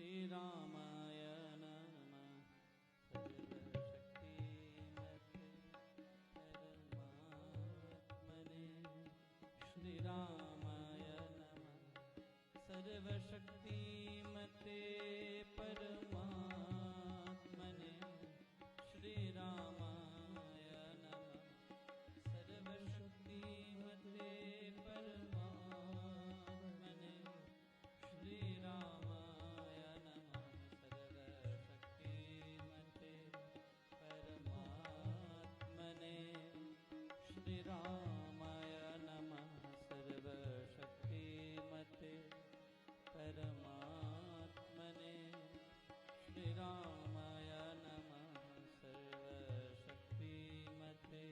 श्रीरामाय नमः। सर्वशक्तिमते परमात्मने श्रीरामाय नमः। सर्वशक्तिमते परमात्मने श्रीरामाय नमः। सर्वशक्तिमते परमात्मने श्रीरामाय नमः। सर्वशक्तिमते परमात्मने श्रीरामाय नमः। सर्वशक्तिमते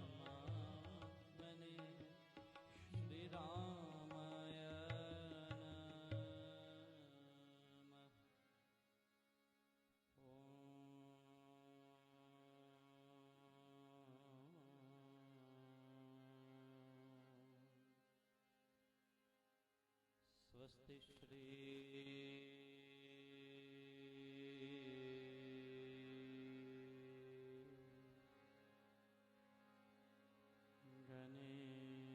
परमात्मने श्रीरामाय नमः। सर्वशक्तिमते परमात्मने श्रीरामाय नमः। स्वस्ति श्री गणेशाय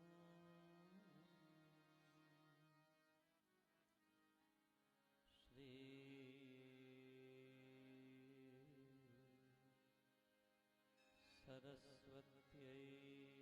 नमः। श्री सरस्वत्यै नमः।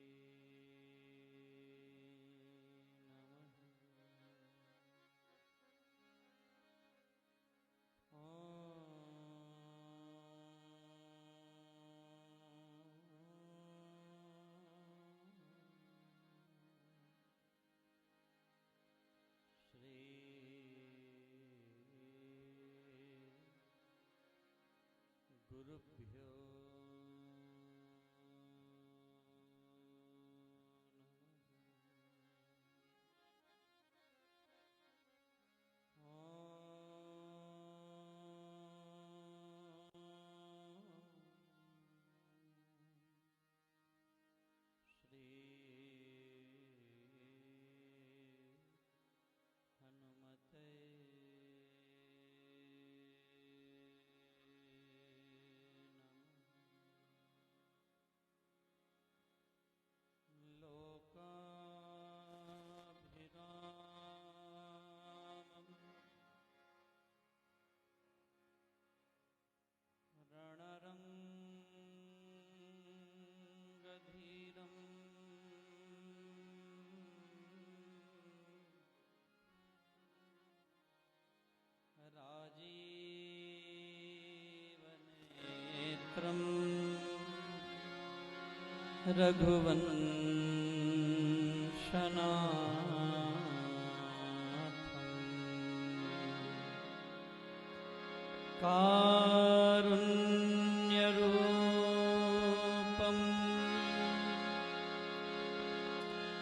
श्री गुरुभ्यो श्री हनुमते लोकाभिरामम् रणरङ्गधीरम् राजीवनेत्रम् रघुवंशनाथम् कारुण्यरूपम्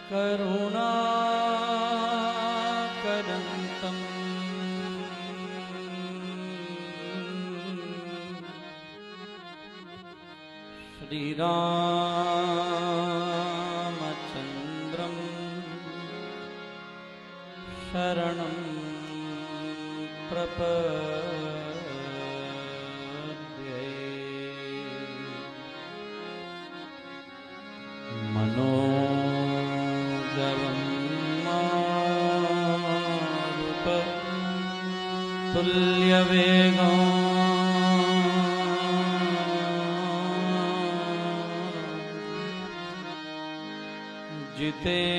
करुणाकरन्तम् श्रीरामचन्द्रम् शरणं प्रपद्ये। मनोजवं मारुततुल्यवेगम् जितेन्द्रियो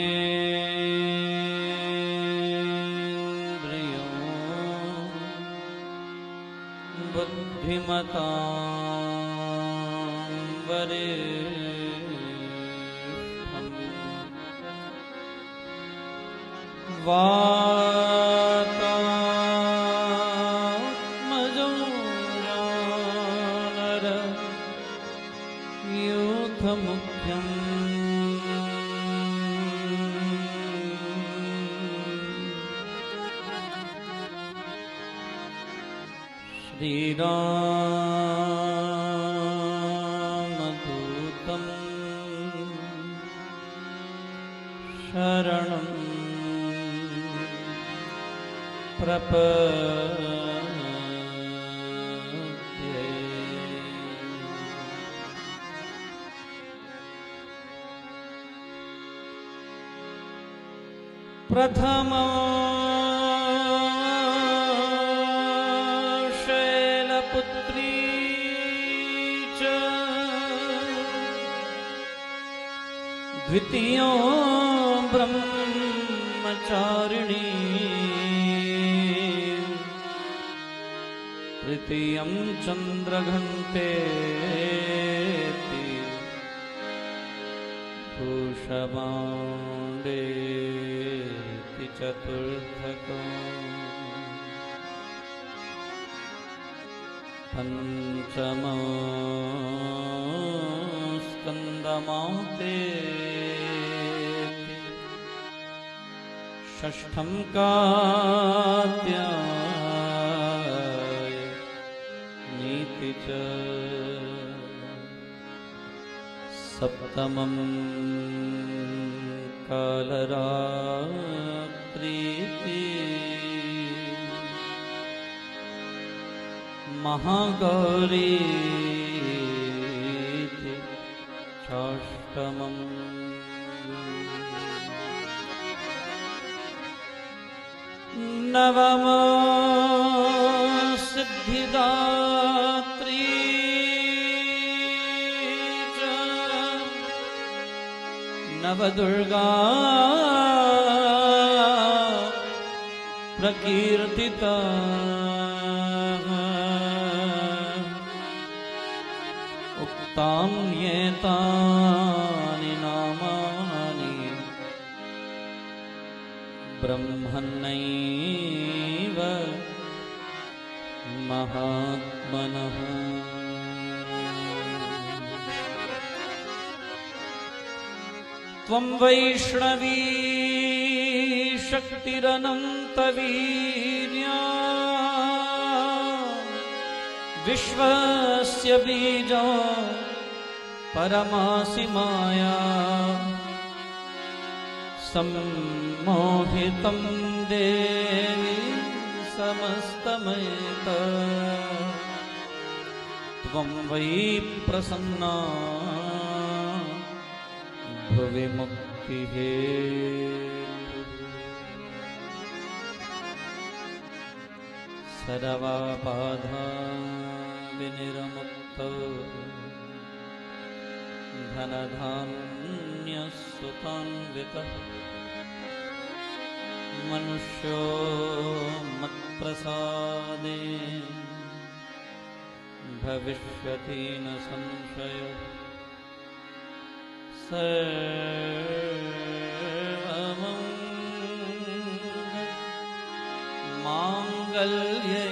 बुद्धिमतां वरिष्ठम् वातात्मजं जानर यूथमुख्यम् श्रीरामदूतं शरणं प्रपद्ये। प्रथमो शैलपुत्री च द्वितीयो ब्रह्मचारिणी तृतीयं चन्द्रघण्टेति कुशमाण्डेति चतुर्थकम् पंचमो स्कन्दमातेति षष्ठं कात्यायनीति च सप्तमं कालरात्रीति महागौरीति षष्ठमम् नवमो सिद्धिदात्री च नवदुर्गा प्रकीर्तिता उक्तान्येतानि नामानि ब्रह्मण्यैव महात्मनः। त्वं वैष्णवी शक्तिरनन्तवीर्या विश्वस्य बीजो परमासि माया सम्मोहितं देवी समस्तमयत त्वं वै प्रसन्ना भुवि मुक्तिहेतुः। सर्वाबाधा विनिर्मुक्तो धनधान्यसुतान्वितः मनुष्यो मत्प्रसादेन भविष्यति न संशयः। सर्वमङ्गलमाङ्गल्ये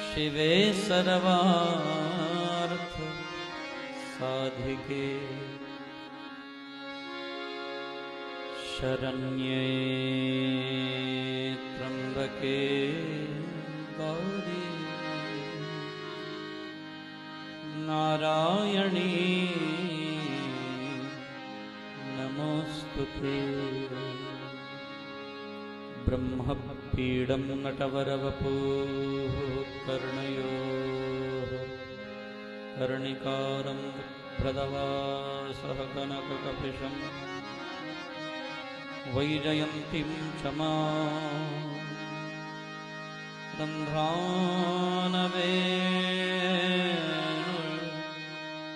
शिवे सर्वार्थ साधिके शरण्ये त्र्यंबके गौरी नारायणी नमोस्तुते। ब्रह्मपीडं नटवरवपुः कर्णयोः कर्णिकारं प्रदवासः कनककपिशं वैजयन्तीं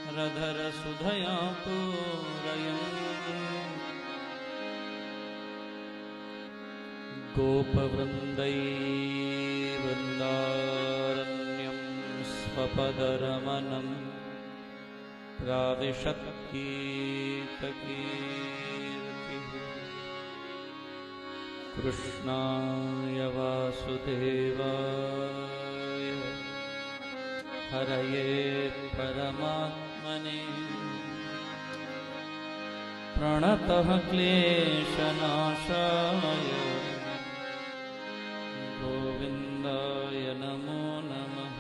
रन्ध्रानवेणुरधरसुधया पूरयन् गोपवृन्दैर्वृन्दारण्यं स्वपदरमणं प्राविशत्कीर्तिः। कृष्णाय वासुदेवाय हरये परमात्मने प्रणतः क्लेशनाशाय गोविन्दाय नमो नमः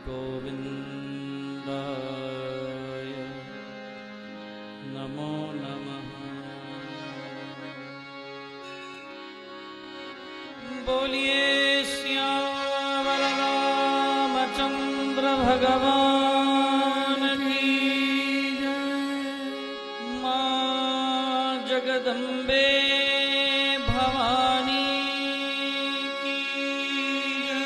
गोविन्दाय नमो नमः। बोलिए श्यामल रामचंद्र भगवान की जय। माँ जगदम्बे भवानी की जय।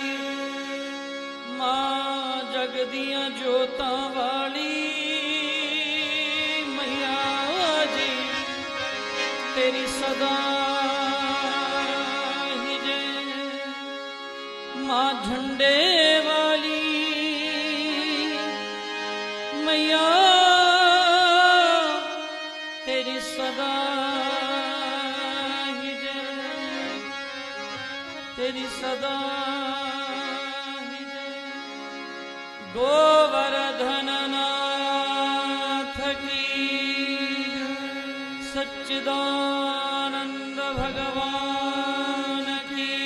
माँ जगदिया जोता वाली मैया जी तेरी सदा ही जय। माँ झंडे वाली मैया तेरी सदा ही जय। तेरी सदा ही जय। गोवर्धन नाथ की सच्चिदानंद भगवान की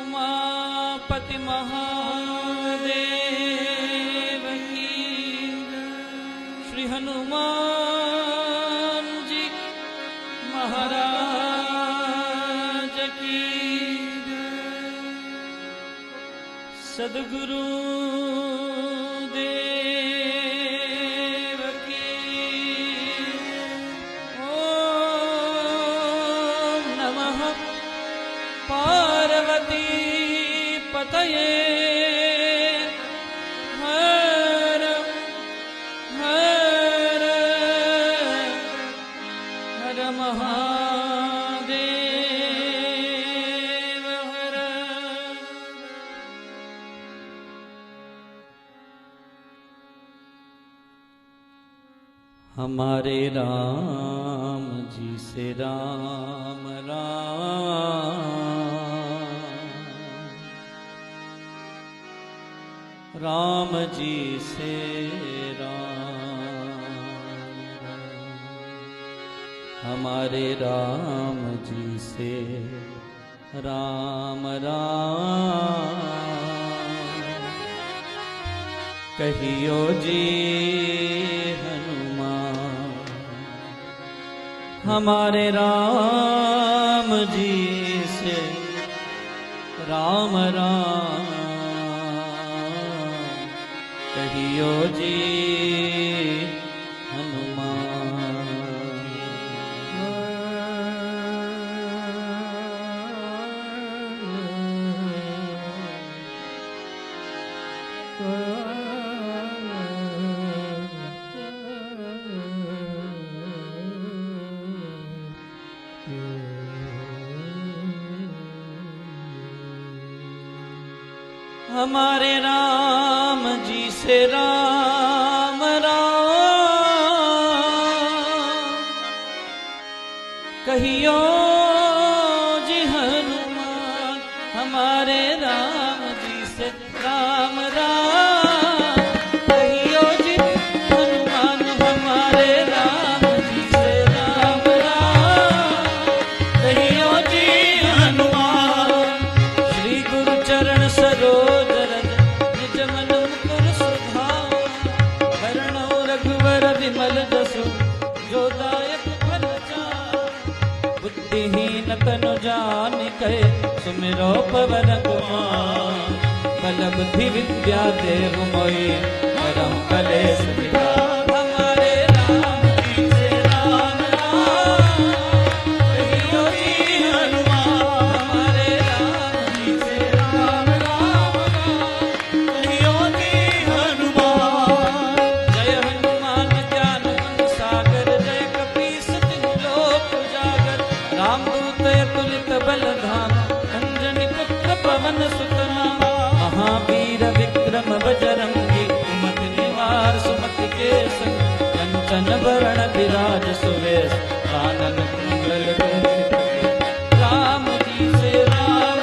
उमापति महादेव की श्री हनुमान जी महाराज की सद्गुरु देव की ओम नमः पार्वती पतये हर हर हर महादेव हर। हमारे राम जी से राम राम जी से राम हमारे राम जी से राम कहियो जी हनुमान हमारे राम जी से राम कहियो जी हमारे राम जी से राम कहियो जी हनुमान हमारे राम जी से राम कहियो जी हनुमान हमारे राम जी से राम कहियो जी हनुमान। श्री गुरु चरण सरोज रज निज मन मुकुर सुधार भरणो रघुवर विमल जसु जो दायक फल चार। बुद्धिहीन तनु जानिके सुमिरो पवन कुमार बल बुद्धि विद्या देव मोहि परम कलेश विकार। हमारे राम जी से राम कहियो जी हनुमान हमारे राम जी से राम कहियो जी हनुमान। जय हनुमान ज्ञान गुण सागर जय कपीस तिहुँ लोक उजागर रामदूत अतुलित बल धाम अंजनी पुत्र पवन सुत नाम। महावीर विक्रम बजरंगी कुमति निवार सुमति के संग कंचन वरण विराज सुवेश कानन कुंडल कुंचित राम जी से राम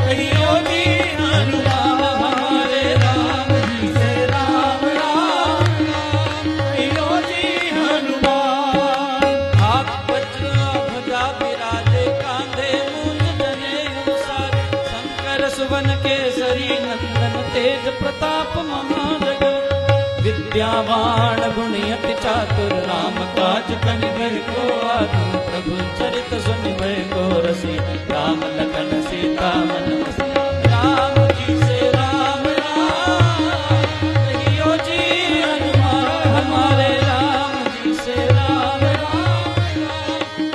कहियो जी हनुमान हमारे राम जी से राम कहियो जी हनुमान। आप वज्र सुवन केसरी नंदन तेज प्रताप महाजगन विद्यावान गुणी अति चातुर राम काज कनिगर को आतुर प्रभु चरित सुन भय को रसी राम लखन सीता मन बसी राम जी से राम राम कहियो जी हनुमान हमारे राम जी से राम राम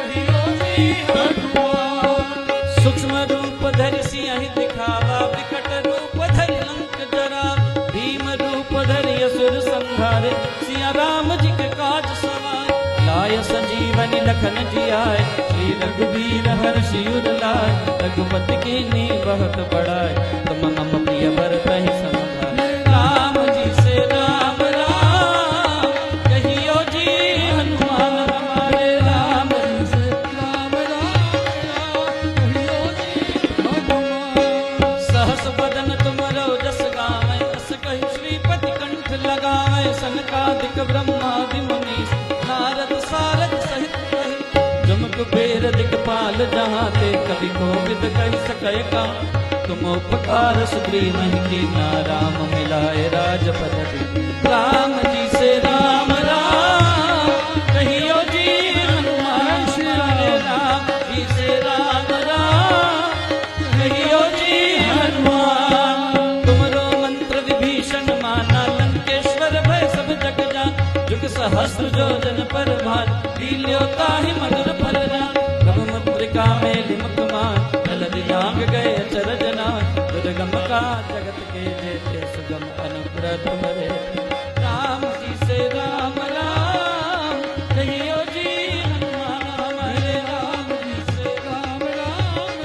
कहियो जी हनुमान सूक्ष्म रूप धरि सिंह दिखावा विकट रूप धरि लंक जरा भीम रूप धरि असुर संहारे सिया राम जी के काज सवार लाय संजीवनी लखन जियाए श्री रघुवीर हर्षि उर लाए रघुपति कीन्ही बहुत बड़ाए तुम मम प्रिय भरत ही सम राम जी से राम राम कहियो जी हनुमान हमारे राम जी से राम राम कहियो जी हनुमान सहस बदन तुमरो जस गावै अस कहि श्रीपति कंठ लगावै सनकादिक ब्रह्मादि मुनीस नारद सारद सहित कहि जम कुबेर दिक्पाल जहाँ ते कवि कोविद कहि सकै का तुम उपकार सुग्रीव की ना राम मिलाए राजपद राम जी से राम राम कहियो जी हनुमान हमारे राम जी से राम राम कहियो जी हनुमान तुमरो मंत्र विभीषण माना लंकेश्वर भय सब जग जान जुग सहस्र जोजन पर भान लील्यो ताहि मधुर फल जान प्रभु मुद्रिका मेलि मुखमान जल दिलांग गए अचरज नाथ दुर्गम का जगत के जेते सुगम अनुग्रह तुम्हारे राम जी से राम राम कहियो जी हनुमान हमारे राम जी से राम राम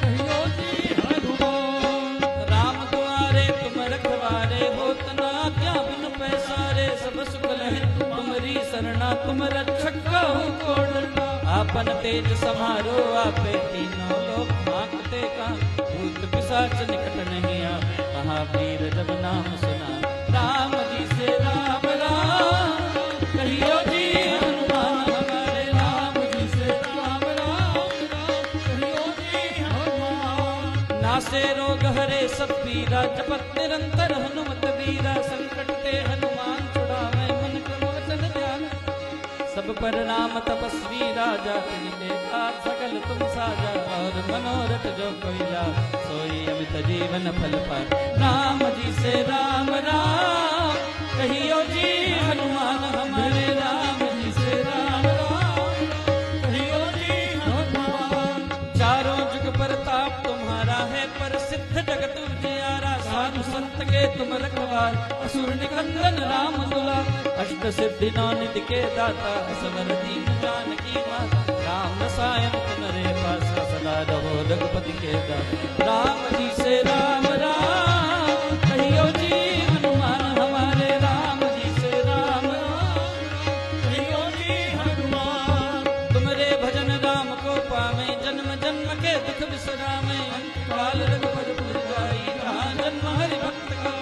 कहियो जी हनुमान राम द्वारे तुम रखवारे होत ना क्या बिन पैसारे सब सुख लहे तुम्हारी सरना तुम रक्षक कहो को डरना आपन तेज समारो आपे तीनों लोक भांकते का भूत पिशाच निकट नहीं आ महावीर जब नाम सुना राम जी से राम राम कहियो जी हनुमान हमारे राम जी से राम कहियो जी हनुमान नासे रोग हरे सब पीरा जपत निरंतर हनुमत वीरा संकट ते हनुमान छुड़ावे मन क्रम वचन ध्यान सब पर राम तपस्वी राजा तिन देखा सकल तुम साजा और मनोरथ जो कोई ला सोई अमित जीवन फल पाए राम जी से राम राम कहियो जी हनुमान हमारे राम जी से राम कहियो जी हनुमान चारों जुग परताप तुम्हारा है प्रसिद्ध जगत उजियारा साधु संत के तुम रखवार असुर निकंदन राम दुला अष्ट सिद्धि नौ निधि के दाता असवर दीन जानकी माता राम रसायन तुम्हारे पास सदा रहो रघुपति के दाता राम जी से राम राम कहियो जी हनुमान हमारे राम जी से राम कहियो जी हनुमान तुम्हारे भजन राम को पावे जन्म जन्म के दुख विसरामे काल रघुबर पुर जाई जहाँ जन्म हरि भक्त का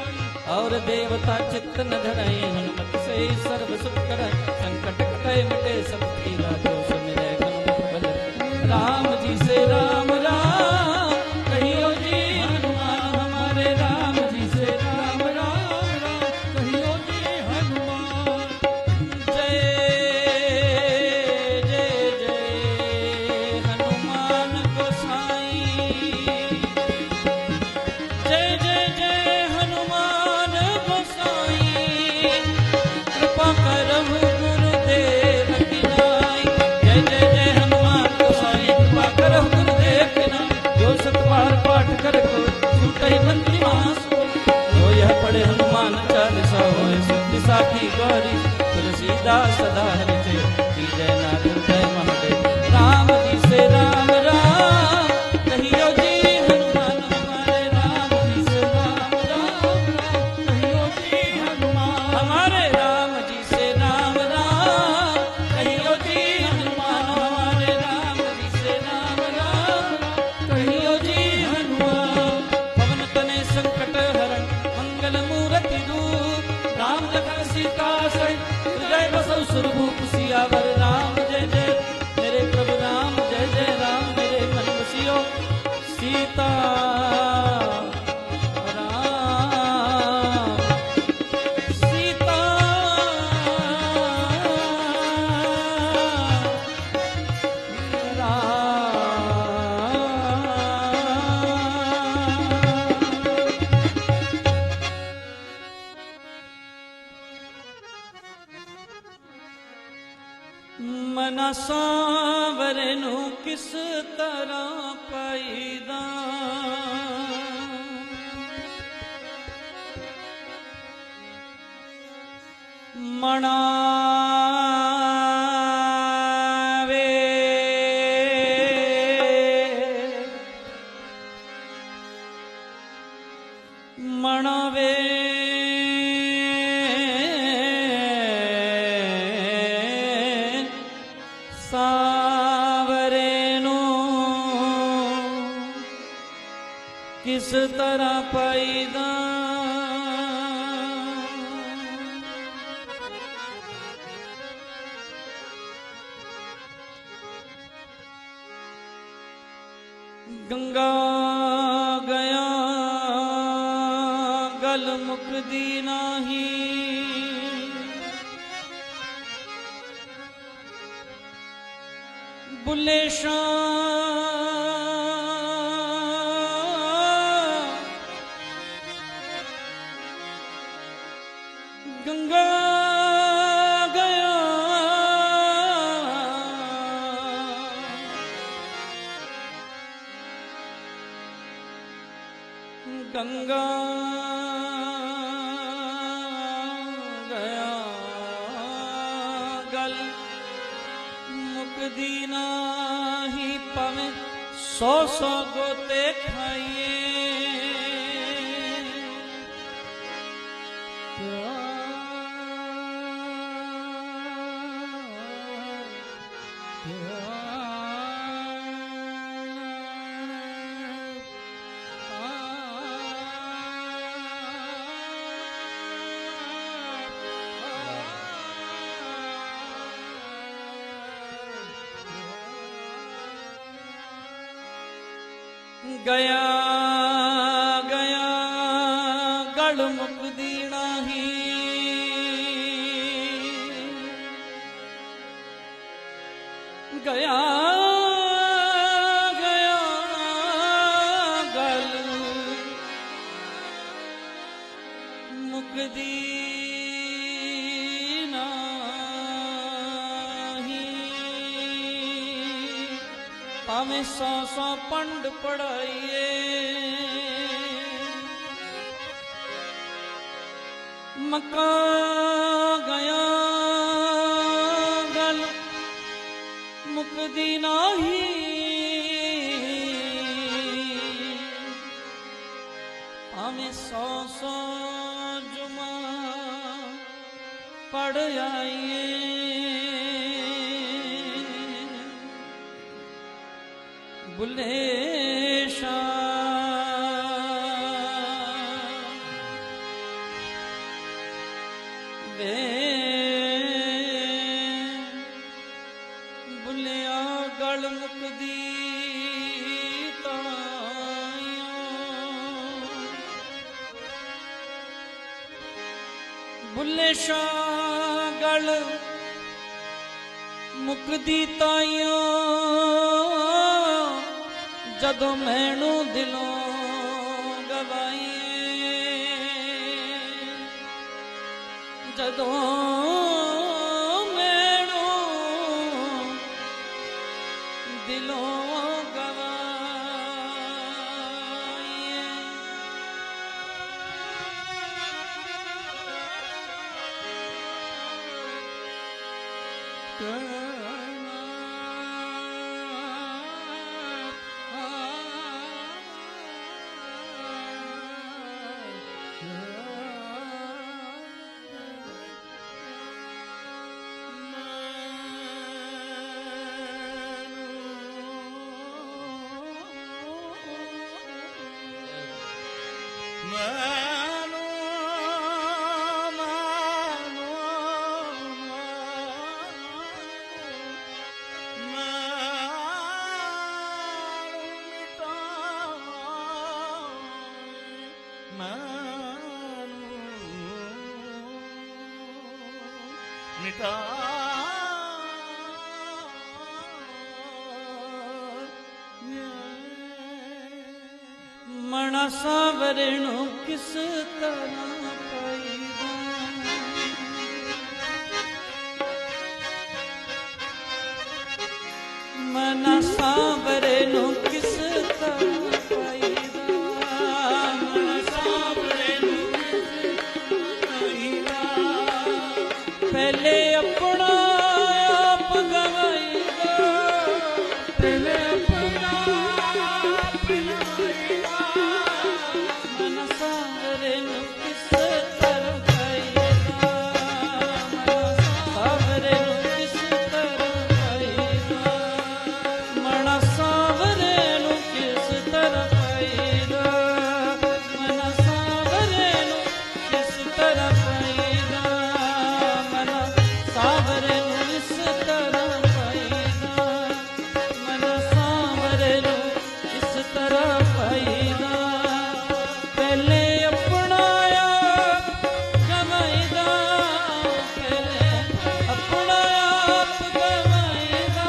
और देवता चित्त न धराई हनुमत से सर्व सुख करय संकट कटय मिटे सब पीरा जो सुमिरै हनुमत बल राम जी से राम राम कहियो जी हनुमान हमारे राम जी से राम कहियो जी हनुमान जय जय जय हनुमान गोसाई जय जय जय हनुमान गोसाई कृपा करहु गुरुदेव की नाई जय जय जय हनुमान गोसाई कृपा करहु गुरुदेव की नाई जो सत बार पाठ कर को छूटहि बंदी मास जो यह पढ़े हनुमान चालीसा होय सिद्धि साखी गौरी तुलसीदास सदा हरि जय जय नाथ जय महादेव राम जी से राम राम कहियो जी हनुमान हमारे राम जी से राम कहियो जी हनुमान हमारे राम जी से राम कहियो जी हनुमान हमारे राम जी से राम कहियो जी हनुमान पवन तने संकट हरण मंगल मूर्ति रूप राम लखन सीता सहित हृदय बसौ सुरभूप सियावर राम जय जय मेरे प्रभु राम जय जय राम मेरे मन बसियो सीता सावरे नू किस तरह पाईदा मनावे मनावे सावरे नू किस तरह पाईदा गंगा गया गल मुकदी नाही बुले शाह गंगा गया गंगा गया गल मुकदी नाही पवे 100 गोते खाइए गया गया गल मुकदी नाही गया गया गल मुकदी भावें 100 पंड पढ़ाइए मक्का गया गल मुकदी नाही भावें 100 जुमा पढ़ आइए बुले शाह वे बुलिया गल मुकदी बुले शाह गल मुकदी ताइयों जदों मैनू दिलों गवाइए जदों मैनू दिलों गवाइए मना सावरे नू किस तरह पाईदा ਮਨ ਸਾਂਵਰੇ ਨੂੰ ਕਿਸ ਤਰ੍ਹਾਂ ਪਾਈਦਾ, ਮਨ ਸਾਂਵਰੇ ਨੂੰ ਕਿਸ ਪਾਈਦਾ, ਪਹਿਲੇ ਆਪਣਾ ਆਪ ਗਵਾਈਦਾ, ਪਹਿਲੇ ਆਪਣਾ ਆਪ ਗਵਾਈਦਾ, ਮਨ ਸਾਂਵਰੇ ਨੂੰ ਕਿਸ ਤਰ੍ਹਾਂ ਪਾਈਦਾ, ਮਨ ਸਾਂਵਰੇ ਨੂੰ ਕਿਸ ਤਰ੍ਹਾਂ ਪਾਈਦਾ, ਮਨ ਸਾਂਵਰੇ ਨੂੰ ਕਿਸ ਤਰ੍ਹਾਂ ਪਾਈਦਾ, ਮਨ ਸਾਂਵਰੇ ਨੂੰ ਕਿਸ ਤਰ੍ਹਾਂ ਪਾਈਦਾ, ਮਨ ਸਾਂਵਰੇ ਨੂੰ ਇਸ ਤਰ੍ਹਾਂ ਪਾਈਦਾ, ਮਨ ਸਾਂਵਰੇ ਨੂੰ ਇਸ ਤਰ੍ਹਾਂ ਪਾਈਦਾ, ਪਹਿਲੇ ਆਪਣਾ ਆਪ ਗਵਾਈਦਾ, ਪਹਿਲੇ ਆਪਣਾ ਆਪ ਗਵਾਈਦਾ,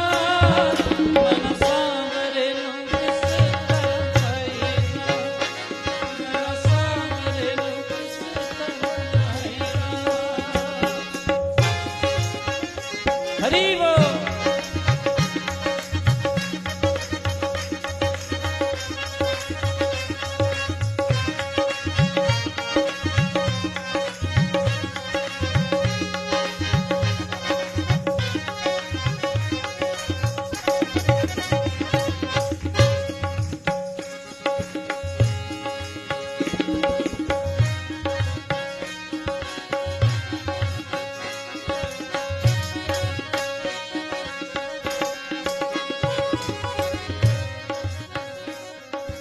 ਮਨ ਸਾਂਵਰੇ ਨੂੰ ਕਿਸ ਤਰ੍ਹਾਂ ਪਾਈਦਾ, ਮਨ ਸਾਂਵਰੇ ਨੂੰ ਕਿਸ ਤਰ੍ਹਾਂ ਪਾਈਦਾ। ਹਰੀ ਬੋਲ।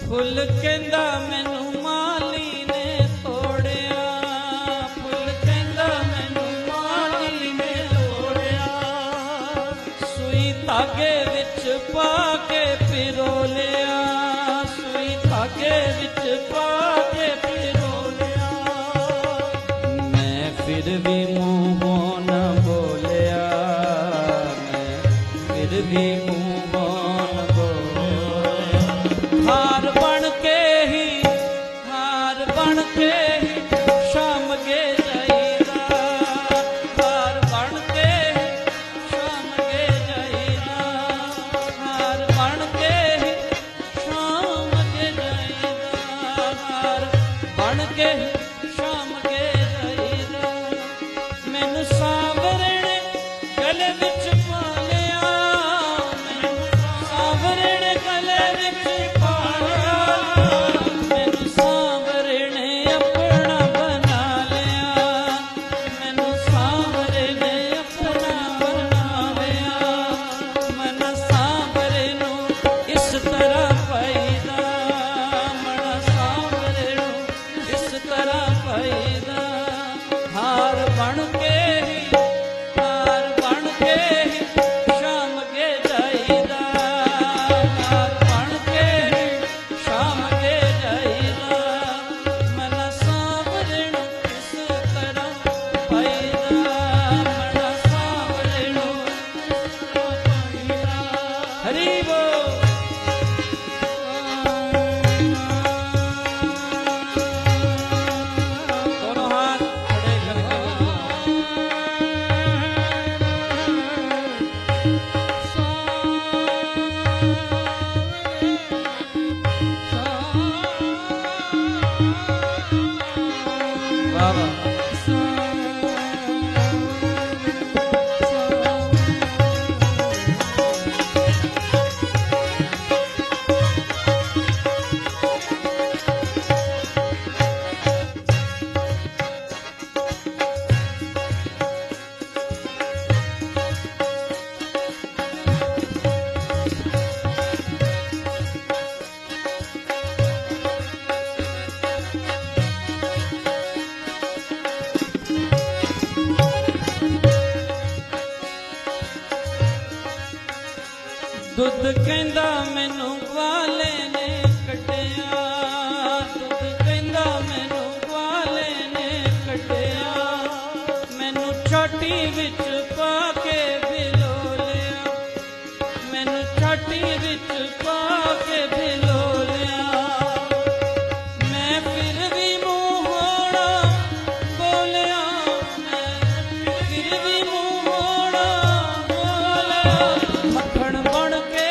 ਫੁੱਲ ਕਹਿੰਦਾ ਮੈਨੂੰ ਮਾਲੀ ਨੇ ਤੋੜਿਆ, ਫੁੱਲ ਕਹਿੰਦਾ ਮੈਨੂੰ ਮਾਲੀ ਨੇ ਤੋੜਿਆ, ਸੂਈ ਧਾਗੇ ਵਿੱਚ ਪਾ ਕੇ ਪਿਰੋ ਲਿਆ, ਸੂਈ ਧਾਗੇ ਵਿੱਚ ਪਾ ਕੇ ਪਿਰੋ ਲਿਆ, ਮੈਂ ਫਿਰ ਵੀ ਮੂੰਹੋਂ ਨਾ ਬੋਲਿਆ, ਮੈਂ ਫਿਰ ਵੀ ਮੂੰਹੋਂ ਨਾ ਬੋਲਿਆ, ਹਾਰ ਬਣ ਕੇ ਹੀ, ਹਾਰ ਬਣ ਕੇ ਹੀ ਸ਼ਾਮ ਗੇ ਜਾਈਦਾ, ਹਾਰ ਬਣ ਕੇ ਹੀ ਸ਼ਾਮ ਗੇ ਜਾਈਦਾ, ਹਾਰ ਬਣ ਕੇ ਹੀ ਸ਼ਾਮ ਗੇ ਜਾਈਦਾ, ਹਾਰ ਬਣ ਕੇ ਹੀ ਸ਼ਾਮ ਗੇ ਜਾਈਦਾ, ਮੈਨੂੰ ਸਾਂਵਰੇ ਨੇ ਗਲੇ ਵਿੱਚ ਪਾ ਲਿਆ, ਮੈਨੂੰ ਸਾਂਵਰੇ ਨੇ ਗਲੇ ਵਿੱਚ ਪਾ ਲਿਆ, ਮੈਨੂੰ ਸਾਂਵਰੇ ਨੇ ਆਪਣਾ ਬਣਾ ਲਿਆ, ਮੈਨੂੰ ਸਾਂਵਰੇ ਨੇ ਆਪਣਾ ਬਣਾ ਲਿਆ, ਮਨ ਸਾਂਵਰੇ ਨੂੰ ਇਸ ਤਰ੍ਹਾਂ ਪਾਈਦਾ, ਮਨ ਸਾਂਵਰੇ ਨੂੰ ਇਸ ਤਰ੍ਹਾਂ ਪਾਈਦਾ, ਹਾਰ ਬਣ ਕੇ ਹੀ, ਹਾਰ ਬਣ ਕੇ ਹੀ ਸ਼ਾਮ ਗੇ ਜਾਈਦਾ, ਹਾਰ ਬਣ ਕੇ ਹੀ ਸ਼ਾਮ ਗੇ ਜਾਈਦਾ, ਮਨ ਸਾਂਵਰੇ ਨੂੰ ਕਿਸ ਤਰ੍ਹਾਂ ਪਾਈਦਾ, ਮਨ ਸਾਂਵਰੇ ਨੂੰ ਕਿਸ ਤਰ੍ਹਾਂ ਪਾਈਦਾ। ਹਰੀ ਬੋਲ। दोनों हाथ खड़े करके वाह वाह। ਦੁੱਧ ਕਹਿੰਦਾ ਮੈਨੂੰ ਗਵਾਲੇ ਨੇ ਕੱਢਿਆ, ਦੁੱਧ ਕਹਿੰਦਾ ਮੈਨੂੰ ਗਵਾਲੇ ਨੇ ਕੱਢਿਆ, ਮੈਨੂੰ ਛਾਟੀ ਵਿੱਚ ਪਾ ਕੇ ਬਿਲੋ ਲਿਆ, ਮੈਨੂੰ ਛਾਟੀ ਵਿੱਚ ਪਾ ਕੇ ਬਿਲੋ ਲਿਆ, ਮੈਂ ਫਿਰ ਵੀ ਮੂੰਹੋਂ ਨਾ ਬੋਲਿਆ, ਮੈਂ ਫਿਰ ਵੀ ਮੂੰਹੋਂ ਨਾ ਬੋਲਿਆ, ਮੱਖਣ ਬਣ ਕੇ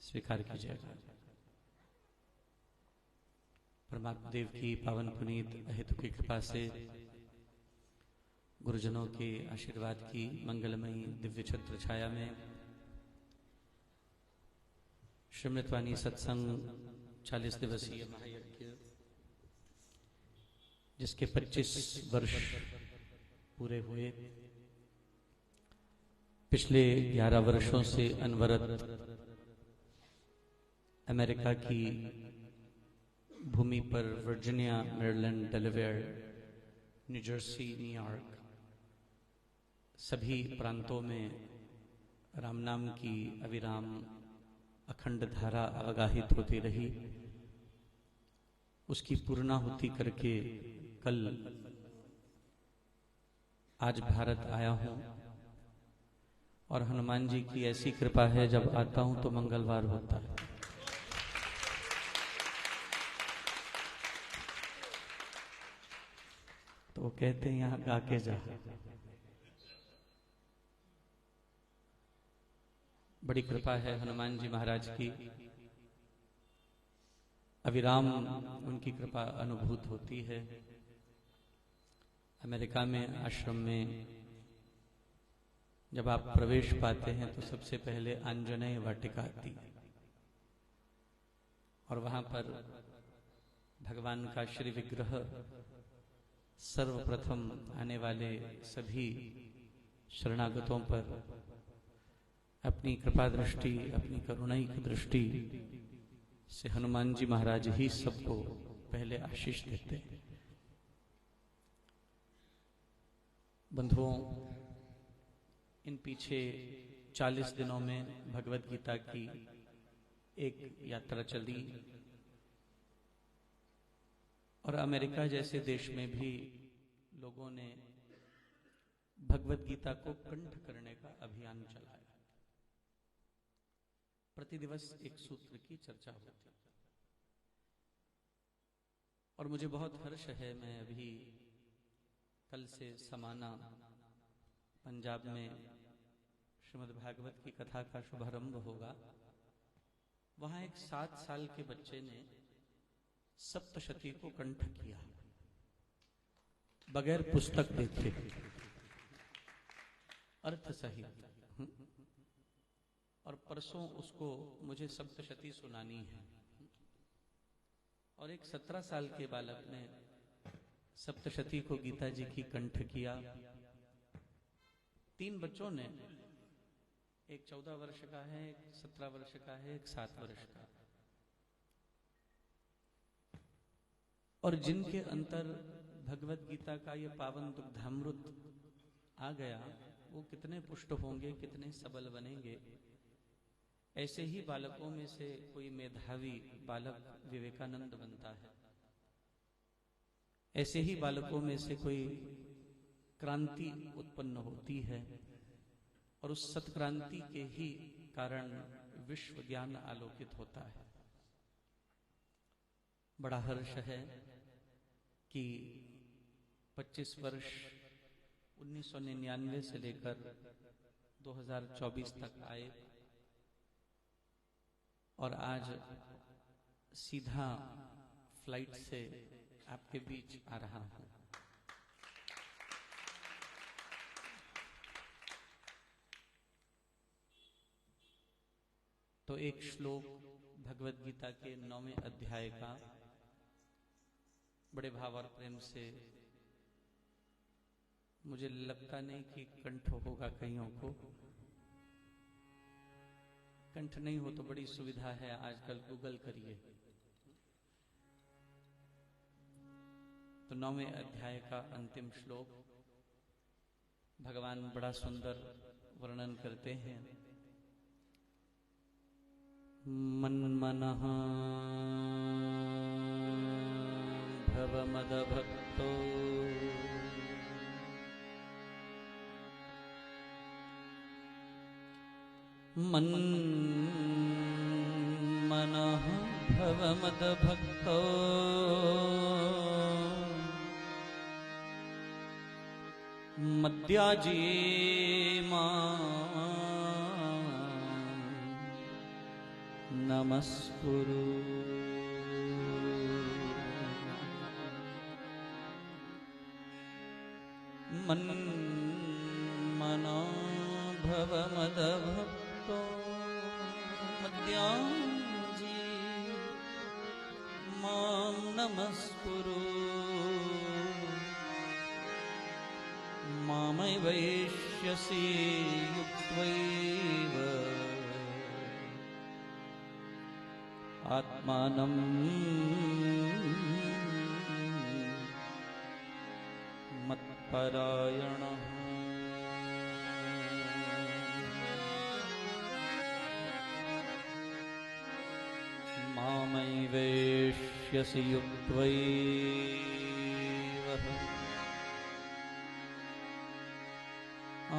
स्वीकार कीजिएगा। परमात्मा देव की पावन पुनीत अहेतु की कृपा से गुरुजनों के आशीर्वाद की मंगलमयी दिव्य छत्र छाया में श्रीमृतवाणी सत्संग 40 दिवसीय महायज्ञ, जिसके 25 वर्ष पूरे हुए, पिछले 11 वर्षों से अनवरत अमेरिका की भूमि पर Virginia, Maryland, Delaware, new Jersey, New York सभी प्रांतों में राम नाम की अविराम अखंड धारा अवगाहित होती रही। उसकी पूर्णाहुति करके कल आज भारत आया हूं और हनुमान जी की ऐसी कृपा है, जब आता हूं तो मंगलवार होता है। तो वो कहते हैं यहां गा के जा। बड़ी कृपा है हनुमान जी महाराज की, अविराम उनकी कृपा अनुभूत होती है। अमेरिका में आश्रम में जब आप प्रवेश पाते हैं तो सबसे पहले आंजनेय वाटिका आती है और वहां पर भगवान का श्री विग्रह सर्वप्रथम आने वाले सभी शरणागतों पर अपनी कृपा दृष्टि, अपनी करुणाई की दृष्टि से हनुमान जी महाराज ही सबको पहले आशीष देते हैं। बंधुओं, इन पीछे 40 दिनों में भगवत गीता की एक यात्रा चली और अमेरिका जैसे देश में भी लोगों ने भगवत गीता को कंठ करने का अभियान चलाया। प्रतिदिवस एक सूत्र की चर्चा होती और मुझे बहुत हर्ष है। मैं अभी कल से समाना पंजाब में श्रीमद् भागवत की कथा का शुभारंभ होगा। वहां एक 7 साल के बच्चे ने सप्तशती को कंठ किया बगैर पुस्तक देखे, अर्थ सहित। और परसों उसको मुझे सप्तशती सुनानी है। और एक 17 साल के बालक ने सप्तशती को गीता जी की कंठ किया। 3 बच्चों ने, एक 14 वर्ष का है, एक 17 वर्ष का है, एक 7 वर्ष का, और जिनके अंतर भगवत गीता का ये पावन दुग्धामृत आ गया, वो कितने पुष्ट होंगे, कितने सबल बनेंगे। ऐसे ही बालकों में से कोई मेधावी बालक विवेकानंद बनता है, ऐसे ही बालकों में से कोई क्रांति उत्पन्न होती है और उस सत्क्रांति के ही कारण विश्व ज्ञान आलोकित होता है। बड़ा हर्ष है कि 25 वर्ष 1999 से लेकर 2024 तक आए और आज सीधा फ्लाइट से आपके बीच आ रहा हूं। तो एक श्लोक भगवत गीता के 9वें अध्याय का बड़े भाव और प्रेम से, मुझे लगता नहीं कि कंठ होगा कईयों को। कंठ नहीं हो तो बड़ी सुविधा है, आजकल गूगल करिए। तो 9वें अध्याय का अंतिम श्लोक भगवान बड़ा सुंदर वर्णन करते हैं। मन्मनः भव मदभक्तो मन्मनः भव मदभक्तो मद्याजी मां नमस्कुरु। मन्मनो भव मदभक्तो मद्याजी मां नमस्कुरु। मामैवैष्यसि युक्त्वैव आत्मानं मत्परायणः। मामैवैष्यसि युक्त्वैव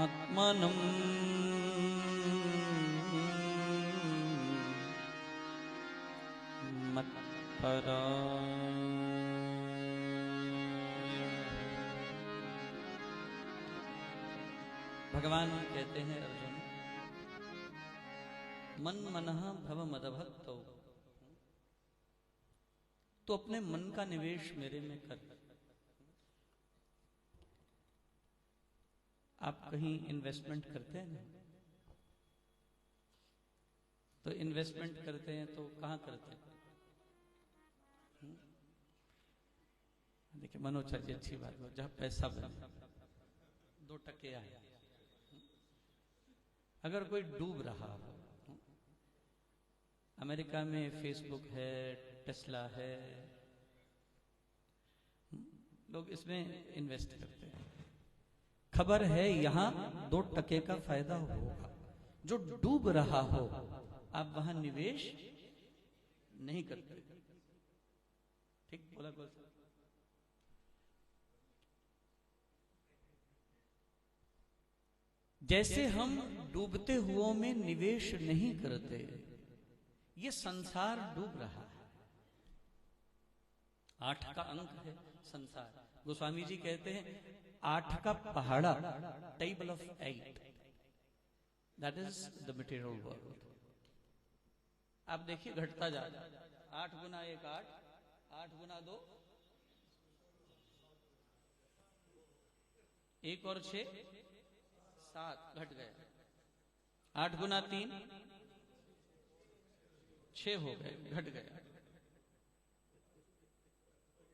आत्मानं भगवान कहते हैं अर्जुन, मन मनः भव मदभक्तो, तो अपने मन का निवेश मेरे में कर। आप कहीं इन्वेस्टमेंट करते हैं ना, तो इन्वेस्टमेंट करते हैं तो कहां करते हैं? देखिए मनोचार्य जी, अच्छी बात हो, जहां पैसा बने, 2 टके आए। अगर कोई डूब रहा हो, अमेरिका में फेसबुक है, टेस्ला है, लोग इसमें इन्वेस्ट करते हैं। खबर है यहां 2 टके का फायदा होगा। जो डूब रहा हो आप वहां निवेश नहीं करते। ठीक बोला बोल। जैसे हम डूबते हुओं में निवेश नहीं करते, ये संसार डूब रहा है। 8 का अंक है संसार। गोस्वामी जी कहते हैं 8 का पहाड़ा, table of 8, that is the material world. आप देखिए घटता जा रहा है। 8 गुना 1 8, 8 गुना 2 1 और 6 7, घट गया। 8 गुना 3 6 हो गए, घट गया।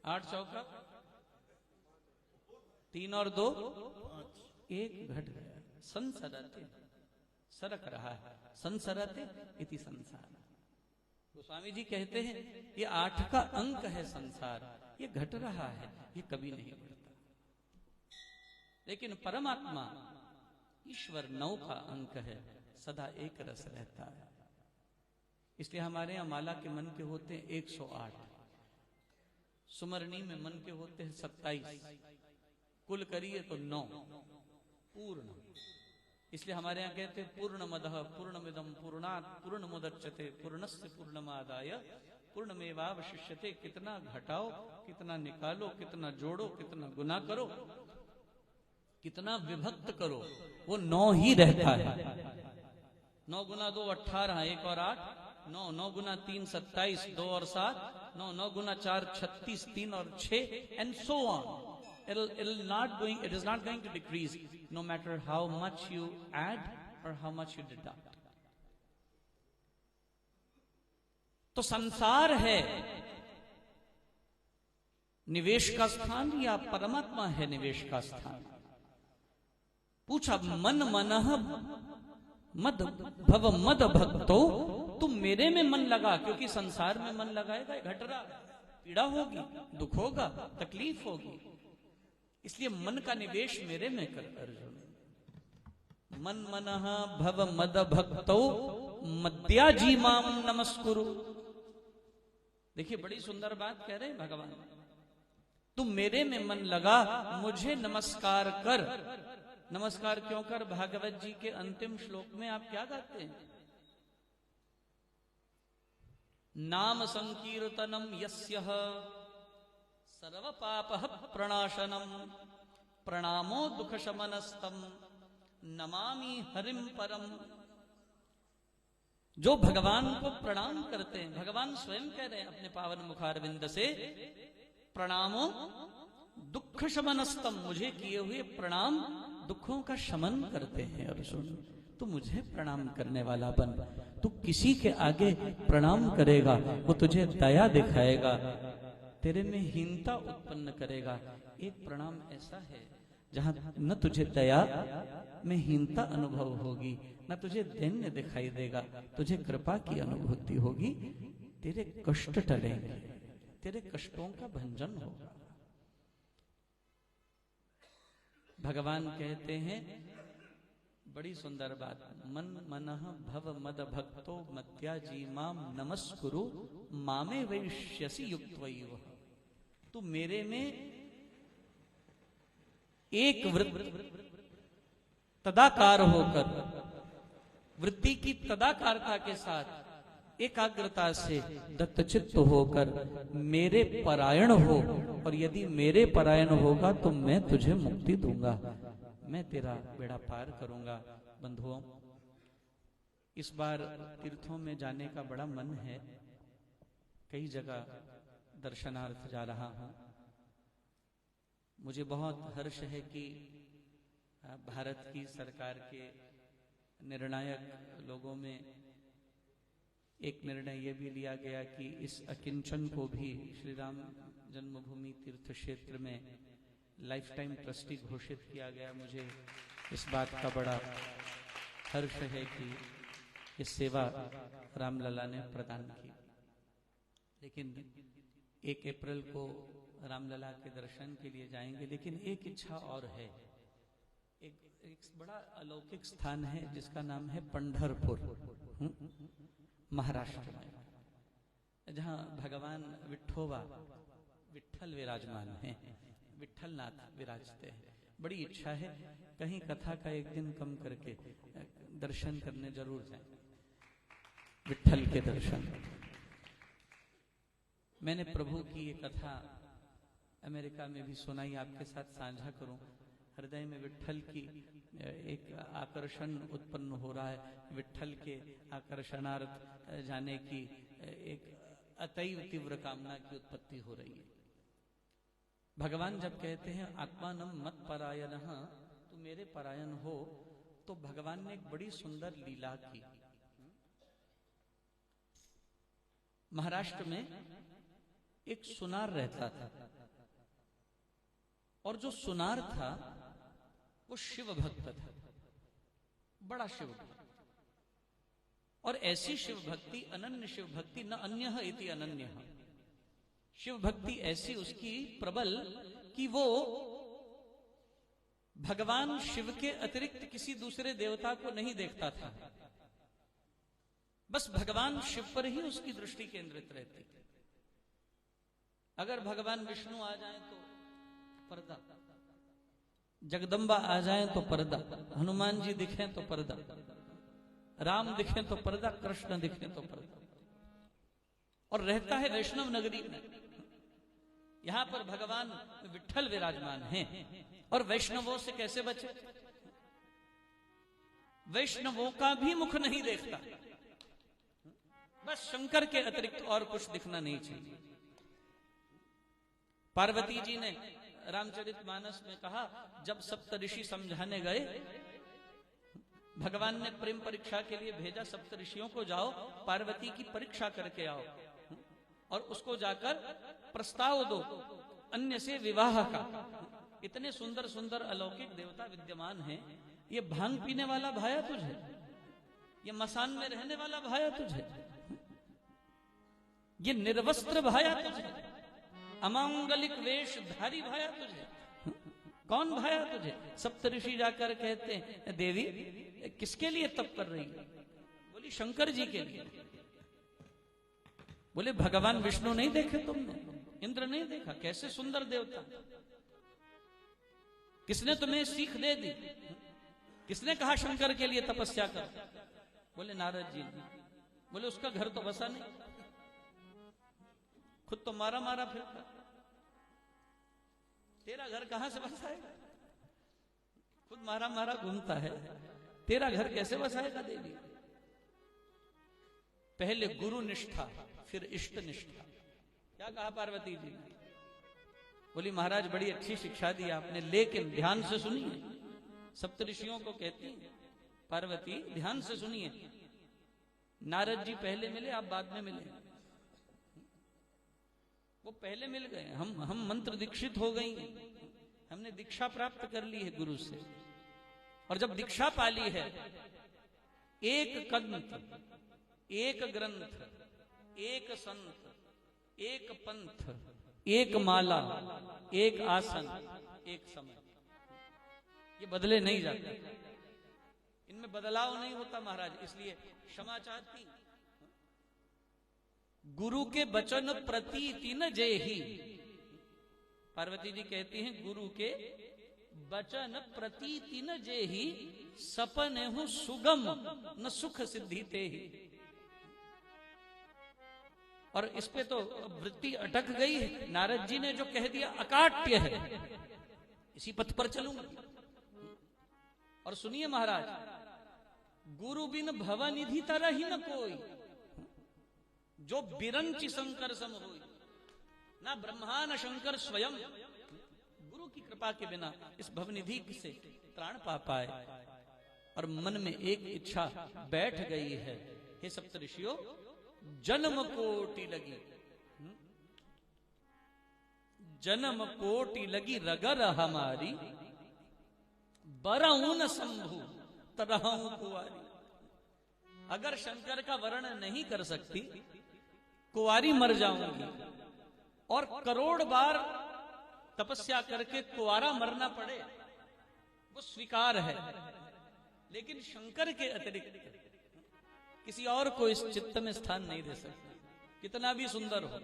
8 चौका 3 और 2 1, घट गया। संसरते, सरक रहा है, संसरते इति संसार। गोस्वामी जी कहते हैं ये 8 का अंक है संसार, ये घट रहा है, ये कभी नहीं बढ़ता। लेकिन परमात्मा ईश्वर 9 का अंक है, सदा एक रस रहता है। इसलिए हमारे यहाँ माला के मन के होते हैं 108, सुमरनी में मन के होते हैं 27, कुल करिए तो 9 पूर्ण। इसलिए हमारे यहाँ कहते हैं पूर्णमदः पूर्णमिदं पूर्णात् पूर्णमुदच्यते पूर्णस्य पूर्णमादाय पूर्णमेवावशिष्यते। कितना घटाओ, कितना निकालो, कितना जोड़ो, कितना गुना करो, कितना विभक्त करो, वो 9 ही रहता है। 9 गुना 2 18, 1 और 8 9, 9 गुना 3 27, 2 और 7 9, 9 गुना 4 36, 3 और 6 and so on. It is not going to decrease no matter how much you add or how much you deduct. तो संसार है निवेश का स्थान या परमात्मा है निवेश का स्थान? पूछा मन मनः मद भव मद भक्तो, तुम मेरे में मन लगा, क्योंकि संसार में मन लगाएगा घट रहा, पीड़ा होगी, दुख होगा, तकलीफ होगी, इसलिए मन का निवेश मेरे में कर अर्जुन। मन मनः भव मद भक्तो मद्याजी माम नमस्कुरु। देखिए बड़ी सुंदर बात कह रहे हैं भगवान, तुम मेरे में मन लगा, मुझे नमस्कार कर। नमस्कार क्यों कर? भागवत जी के अंतिम श्लोक में आप क्या गाते हैं? नाम संकीर्तनम यस्यः सर्व पापः प्रणाशनम प्रणामो दुख शमनस्तम नमामि हरिम परम। जो भगवान को प्रणाम करते हैं, भगवान स्वयं कह रहे हैं अपने पावन मुखारविंद से, प्रणामो दुख शमनस्तम, मुझे किए हुए प्रणाम दुखों का शमन करते हैं। अर्जुन, तू मुझे प्रणाम करने वाला बन। तू किसी के आगे प्रणाम करेगा वो तुझे दया दिखाएगा, तेरे में हीनता उत्पन्न करेगा। एक प्रणाम ऐसा है जहां न तुझे दया में हीनता अनुभव होगी, न तुझे दैन्य दिखाई देगा, तुझे कृपा की अनुभूति होगी, तेरे कष्ट टलेंगे, तेरे कष्टों का भंजन होगा। भगवान कहते हैं बड़ी सुंदर बात, मन मनः भव मद भक्तो मत्याजी माम नमस्कुरु मामे वैश्यसि युक्त्वैव। तू मेरे में एक तदाकार होकर, वृत्ति की तदाकारता के साथ एकाग्रता से दत्तचित्त होकर मेरे परायण हो, और यदि मेरे परायण होगा तो मैं तुझे मुक्ति दूंगा, मैं तेरा बेड़ा पार करूंगा। बंधुओं, इस बार तीर्थों में जाने का बड़ा मन है, कई जगह दर्शनार्थ जा रहा हूं। मुझे बहुत हर्ष है कि भारत की सरकार के निर्णायक लोगों में एक निर्णय यह भी लिया गया कि इस अकिंचन को भी श्री राम जन्मभूमि तीर्थ क्षेत्र में लाइफ टाइम ट्रस्टी घोषित किया गया। मुझे इस बात का बड़ा हर्ष है कि ये सेवा रामलला ने प्रदान की। लेकिन 1 अप्रैल को रामलला के दर्शन के लिए जाएंगे, लेकिन एक इच्छा और है। एक बड़ा अलौकिक स्थान है जिसका नाम है पंढरपुर, महाराष्ट्र में, जहां भगवान विठ्ठल विराजमान हैं, विठ्ठलनाथ विराजते हैं। बड़ी इच्छा है कहीं कथा का एक दिन कम करके दर्शन करने जरूर जाएं, विठ्ठल के दर्शन। मैंने प्रभु की ये कथा अमेरिका में भी सुनाई, आपके साथ साझा करूं। हृदय में विठ्ठल की एक आकर्षण उत्पन्न हो रहा है, विठ्ठल के आकर्षणार्थ जाने की एक अतैव तीव्र कामना की उत्पत्ति हो रही है। भगवान जब कहते हैं आत्मानम मत परायणः, तू मेरे परायण हो, तो भगवान ने एक बड़ी सुंदर लीला की। महाराष्ट्र में एक सुनार रहता था, और जो सुनार था वो शिव भक्त था, बड़ा शिव भक्त। और ऐसी शिव भक्ति, अनन्य शिव भक्ति, न अन्यः इति अनन्यः, शिव भक्ति ऐसी उसकी प्रबल कि वो भगवान शिव के अतिरिक्त किसी दूसरे देवता को नहीं देखता था, बस भगवान शिव पर ही उसकी दृष्टि केंद्रित रहती। अगर भगवान विष्णु आ जाएं तो पर्दा, जगदम्बा आ जाएं तो पर्दा, हनुमान जी दिखें तो पर्दा, राम दिखें तो पर्दा, कृष्ण दिखें तो पर्दा। और रहता है वैष्णव नगरी में, यहां पर भगवान विठ्ठल विराजमान हैं। और वैष्णवों से कैसे बचे? वैष्णवों का भी मुख नहीं देखता, बस शंकर के अतिरिक्त और कुछ दिखना नहीं चाहिए। पार्वती जी ने रामचरितमानस में कहा, जब सप्तऋषि समझाने गए, भगवान ने प्रेम परीक्षा के लिए भेजा सप्तऋषियों को, जाओ पार्वती की परीक्षा करके आओ और उसको जाकर प्रस्ताव दो अन्य से विवाह का। इतने सुंदर सुंदर अलौकिक देवता विद्यमान हैं, ये भांग पीने वाला भाया तुझे, ये मसान में रहने वाला भाया तुझे, ये निर्वस्त्र भाया तुझे, अमांगलिक वेशधारी भाया तुझे, कौन भाया तुझे? सप्तऋषि जाकर कहते हैं, देवी किसके लिए तप कर रही है? बोली शंकर जी के लिए। बोले भगवान विष्णु नहीं देखे तुमने? इंद्र नहीं देखा? कैसे सुंदर देवता, किसने तुम्हें सीख दे दी? किसने कहा शंकर के लिए तपस्या कर? बोले नारद जी ने। बोले उसका घर तो बसा नहीं, खुद तो मारा मारा फिरता, तेरा घर कहां से बसाएगा? खुद मारा मारा घूमता है, तेरा घर कैसे बसाएगा देवी? पहले गुरु निष्ठा फिर इष्ट निष्ठा। क्या कहा पार्वती जी ने? बोली महाराज बड़ी अच्छी शिक्षा दी आपने, लेकिन ध्यान से सुनिए। सप्तऋषियों को कहती है पार्वती ध्यान से सुनिए, नारद जी पहले मिले, आप बाद में मिले। वो पहले मिल गए, हम मंत्र दीक्षित हो गई हैं, हमने दीक्षा प्राप्त कर ली है गुरु से। और जब दीक्षा पाली है, एक कंठ, एक ग्रंथ, एक संत, एक पंथ, एक माला, एक आसन, एक समय, ये बदले नहीं जाते, इनमें बदलाव नहीं होता महाराज। इसलिए क्षमा चाहती, गुरु के वचन प्रतीति न जेहि। पार्वती जी कहती हैं गुरु के वचन प्रतीति न जेहि, सपन हूं सुगम न सुख सिद्धि ते ही। और इस पे तो वृत्ति अटक गई है। नारद जी ने जो कह दिया अकाट्य है, इसी पथ पर चलूंगा। और सुनिए महाराज, गुरु बिन भवनिधि तरह ही न कोई, जो बिरंचि शंकर सम होई, ना ब्रह्मा न शंकर स्वयं। गुरु की कृपा के बिना इस भवनिधि से त्राण पा पाए। और मन में एक इच्छा बैठ गई है, हे सप्तऋषियों जन्म कोटि लगी, जन्म कोटि लगी रगर हमारी, बरऊं न शंभु तरहूं कुंवारी। अगर शंकर का वर्णन नहीं कर सकती, कुंवारी मर जाऊंगी। और करोड़ बार तपस्या करके कुंवारा मरना पड़े वो स्वीकार है, लेकिन शंकर के अतिरिक्त किसी और को इस चित्त में स्थान नहीं दे सकते, कितना भी सुंदर हो।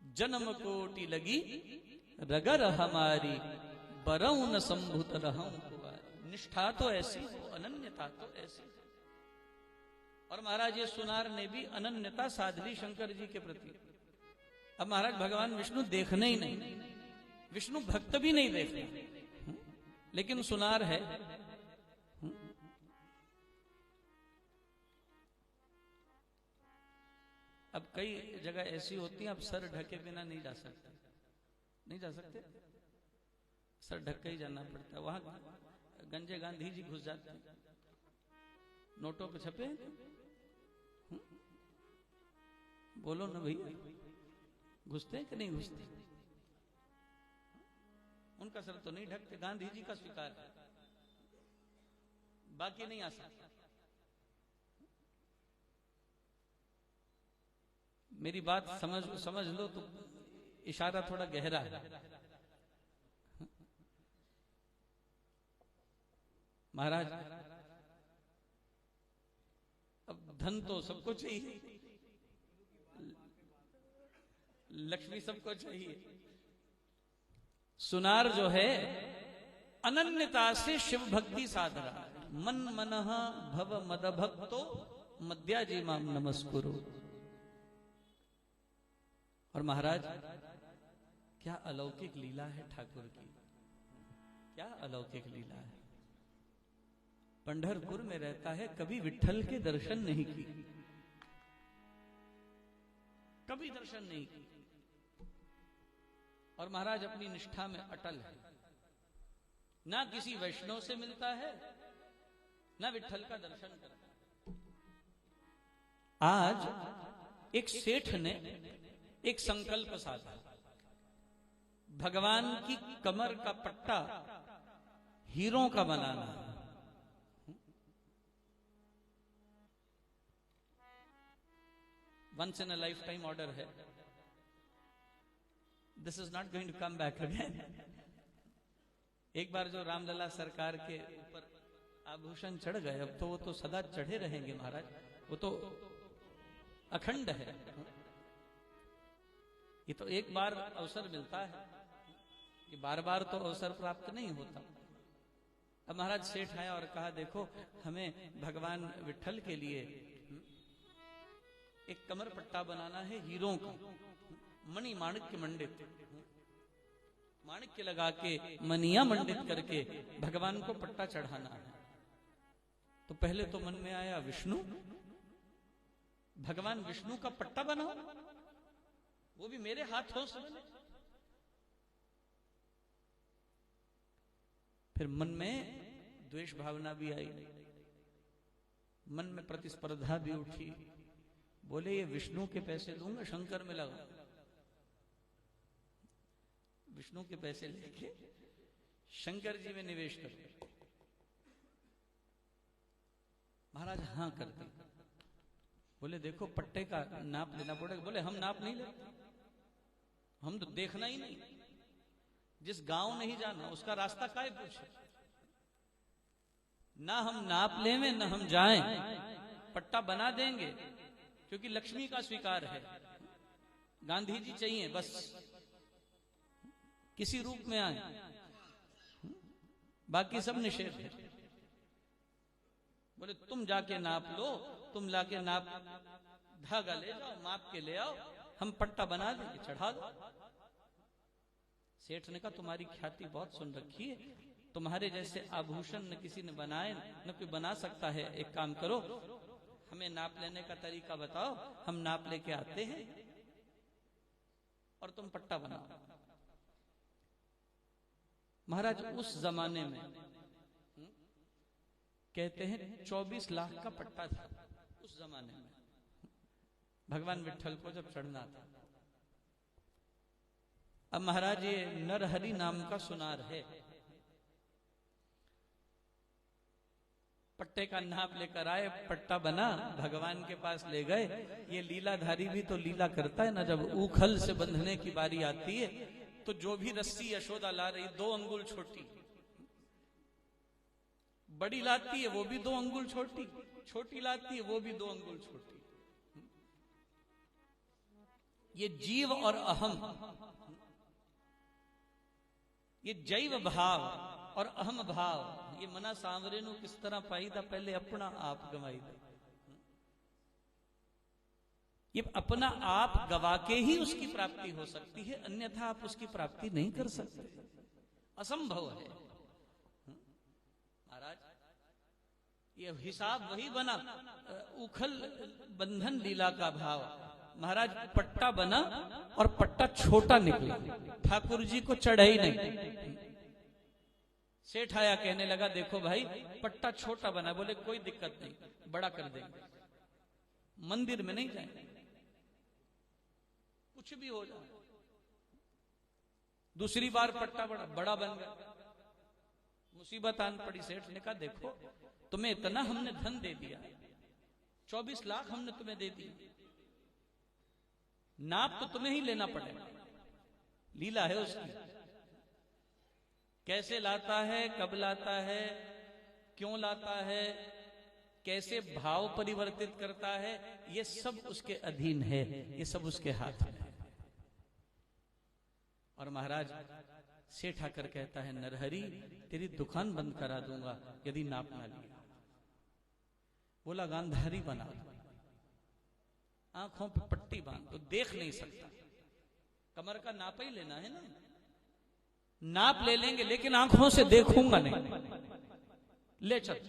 जन्म कोटि लगी रगर हमारी, बरऊं न संभुत रहूं कुंवारी। निष्ठा तो ऐसी हो, अनन्यता तो ऐसी। और महाराज ये सुनार ने भी अनन्यता साध ली शंकर जी के प्रति। अब महाराज भगवान विष्णु देखने ही नहीं, विष्णु भक्त भी नहीं देखते, लेकिन सुनार है। अब कई जगह ऐसी होती है, अब सर ढके बिना नहीं जा सकते, नहीं जा सकते, सर ढक के ही जाना पड़ता है। वहां गंजे गांधी जी घुस जाते हैं, नोटों पे छपे। बोलो ना भैया, घुसते हैं कि नहीं घुसते? उनका सर तो नहीं ढकते, गांधी जी का स्वीकार है, बाकी नहीं आ सकता। मेरी बात समझ लो तो इशारा थोड़ा गहरा है। महाराज अब धन तो सबको चाहिए, लक्ष्मी सबको चाहिए। सुनार जो है अनन्यता से शिव भक्ति साध रहा है। मन मनः भव मद भक्तो मद्याजी माम नमस्कुरु। और महाराज क्या अलौकिक लीला है ठाकुर की, क्या अलौकिक लीला है। पंढरपुर में रहता है, कभी विठ्ठल के दर्शन नहीं किए, कभी दर्शन नहीं किए। और महाराज अपनी निष्ठा में अटल है, ना किसी वैष्णव से मिलता है, ना विठ्ठल का दर्शन करता है। आज एक सेठ ने एक संकल्प साधा, भगवान की कमर का पट्टा हीरों का बनाना है। Once in a lifetime order है, this is not going to come back again. एक बार जो रामलला सरकार के ऊपर आभूषण चढ़ गए, अब तो वो तो सदा चढ़े रहेंगे महाराज, वो तो अखंड है। ये तो एक बार अवसर मिलता है, ये बार बार तो अवसर प्राप्त नहीं होता। अब महाराज सेठ आया और कहा देखो हमें भगवान विठ्ठल के लिए एक कमर पट्टा बनाना है हीरों का, मणि माणिक्य मंडित, माणिक्य लगा के मनिया मंडित करके भगवान को पट्टा चढ़ाना है। तो पहले तो मन में आया विष्णु, भगवान विष्णु का पट्टा बनाओ, वो भी मेरे हाथों से बने। फिर मन में द्वेष भावना भी आई, मन में प्रतिस्पर्धा भी उठी। बोले ये विष्णु के पैसे दूंगा, शंकर में लगा, विष्णु के पैसे लेके शंकर जी में निवेश कर। महाराज हाँ करते। बोले देखो पट्टे का नाप लेना पड़ेगा। बोले हम नाप नहीं लेते, हम तो देखना ही नहीं, जिस गांव नहीं जाना उसका रास्ता काहे पूछे। ना हम नाप लेवे न हम जाएं, पट्टा बना देंगे क्योंकि लक्ष्मी का स्वीकार है। गांधी जी चाहिए बस, किसी रूप में आए, बाकी सब निषेध है। बोले तुम जाके नाप लो, तुम लाके नाप धागा ले जाओ, माप के ले आओ, हम पट्टा बना देंगे, चढ़ा दो। सेठ ने कहा तुम्हारी ख्याति बहुत सुन रखी है, तुम्हारे जैसे आभूषण न किसी ने बनाए न कोई बना सकता है। एक काम करो, हमें नाप लेने का तरीका बताओ, हम नाप लेके आते हैं और तुम पट्टा बनाओ। महाराज उस जमाने में कहते हैं 24 लाख का पट्टा था उस जमाने में, भगवान विट्ठल को जब चढ़ना था। अब महाराज ये नरहरि नाम का सुनार है, पट्टे का नाप लेकर आए, पट्टा बना, भगवान के पास ले गए। ये लीलाधारी भी तो लीला करता है ना, जब उखल से बंधने की बारी आती है तो जो भी रस्सी यशोदा ला रही 2 अंगुल छोटी, बड़ी लाती है वो भी 2 अंगुल छोटी, छोटी लाती है वो भी 2 अंगुल छोटी। ये जीव और अहम, ये जैव भाव और अहम भाव, ये मना सांवरे नु किस तरह पाई था, पहले अपना आप गवाई था। ये अपना आप गवा के ही उसकी प्राप्ति हो सकती है, अन्यथा आप उसकी प्राप्ति नहीं कर सकते, असंभव है। महाराज ये हिसाब वही बना, उखल बंधन लीला का भाव। महाराज पट्टा बना और पट्टा छोटा निकला, ठाकुर जी को चढ़ा ही नहीं। सेठ आया, कहने लगा देखो भाई पट्टा छोटा बना। बोले कोई दिक्कत नहीं, बड़ा कर देंगे, मंदिर में नहीं जाएंगे, कुछ भी हो जाए। दूसरी बार पट्टा बड़ा बन गया, मुसीबत आन पड़ी। सेठ ने कहा देखो तुम्हें इतना हमने धन दे दिया, 24 लाख हमने तुम्हें दे दिया, नाप तो तुम्हें ही लेना पड़ेगा। लीला है उसकी, कैसे लाता है, कब लाता है, क्यों लाता है, कैसे भाव परिवर्तित करता है, ये सब उसके अधीन है, ये सब उसके हाथ में है। और महाराज सेठ आकर कहता है नरहरि तेरी दुकान बंद करा दूंगा यदि नाप ना लिया। बोला गांधारी बना दो, आंखों पे पट्टी बांध तो देख नहीं सकता, कमर का नाप ही लेना है ना, नाप ले लेंगे लेकिन आंखों से देखूंगा नहीं, ले चल।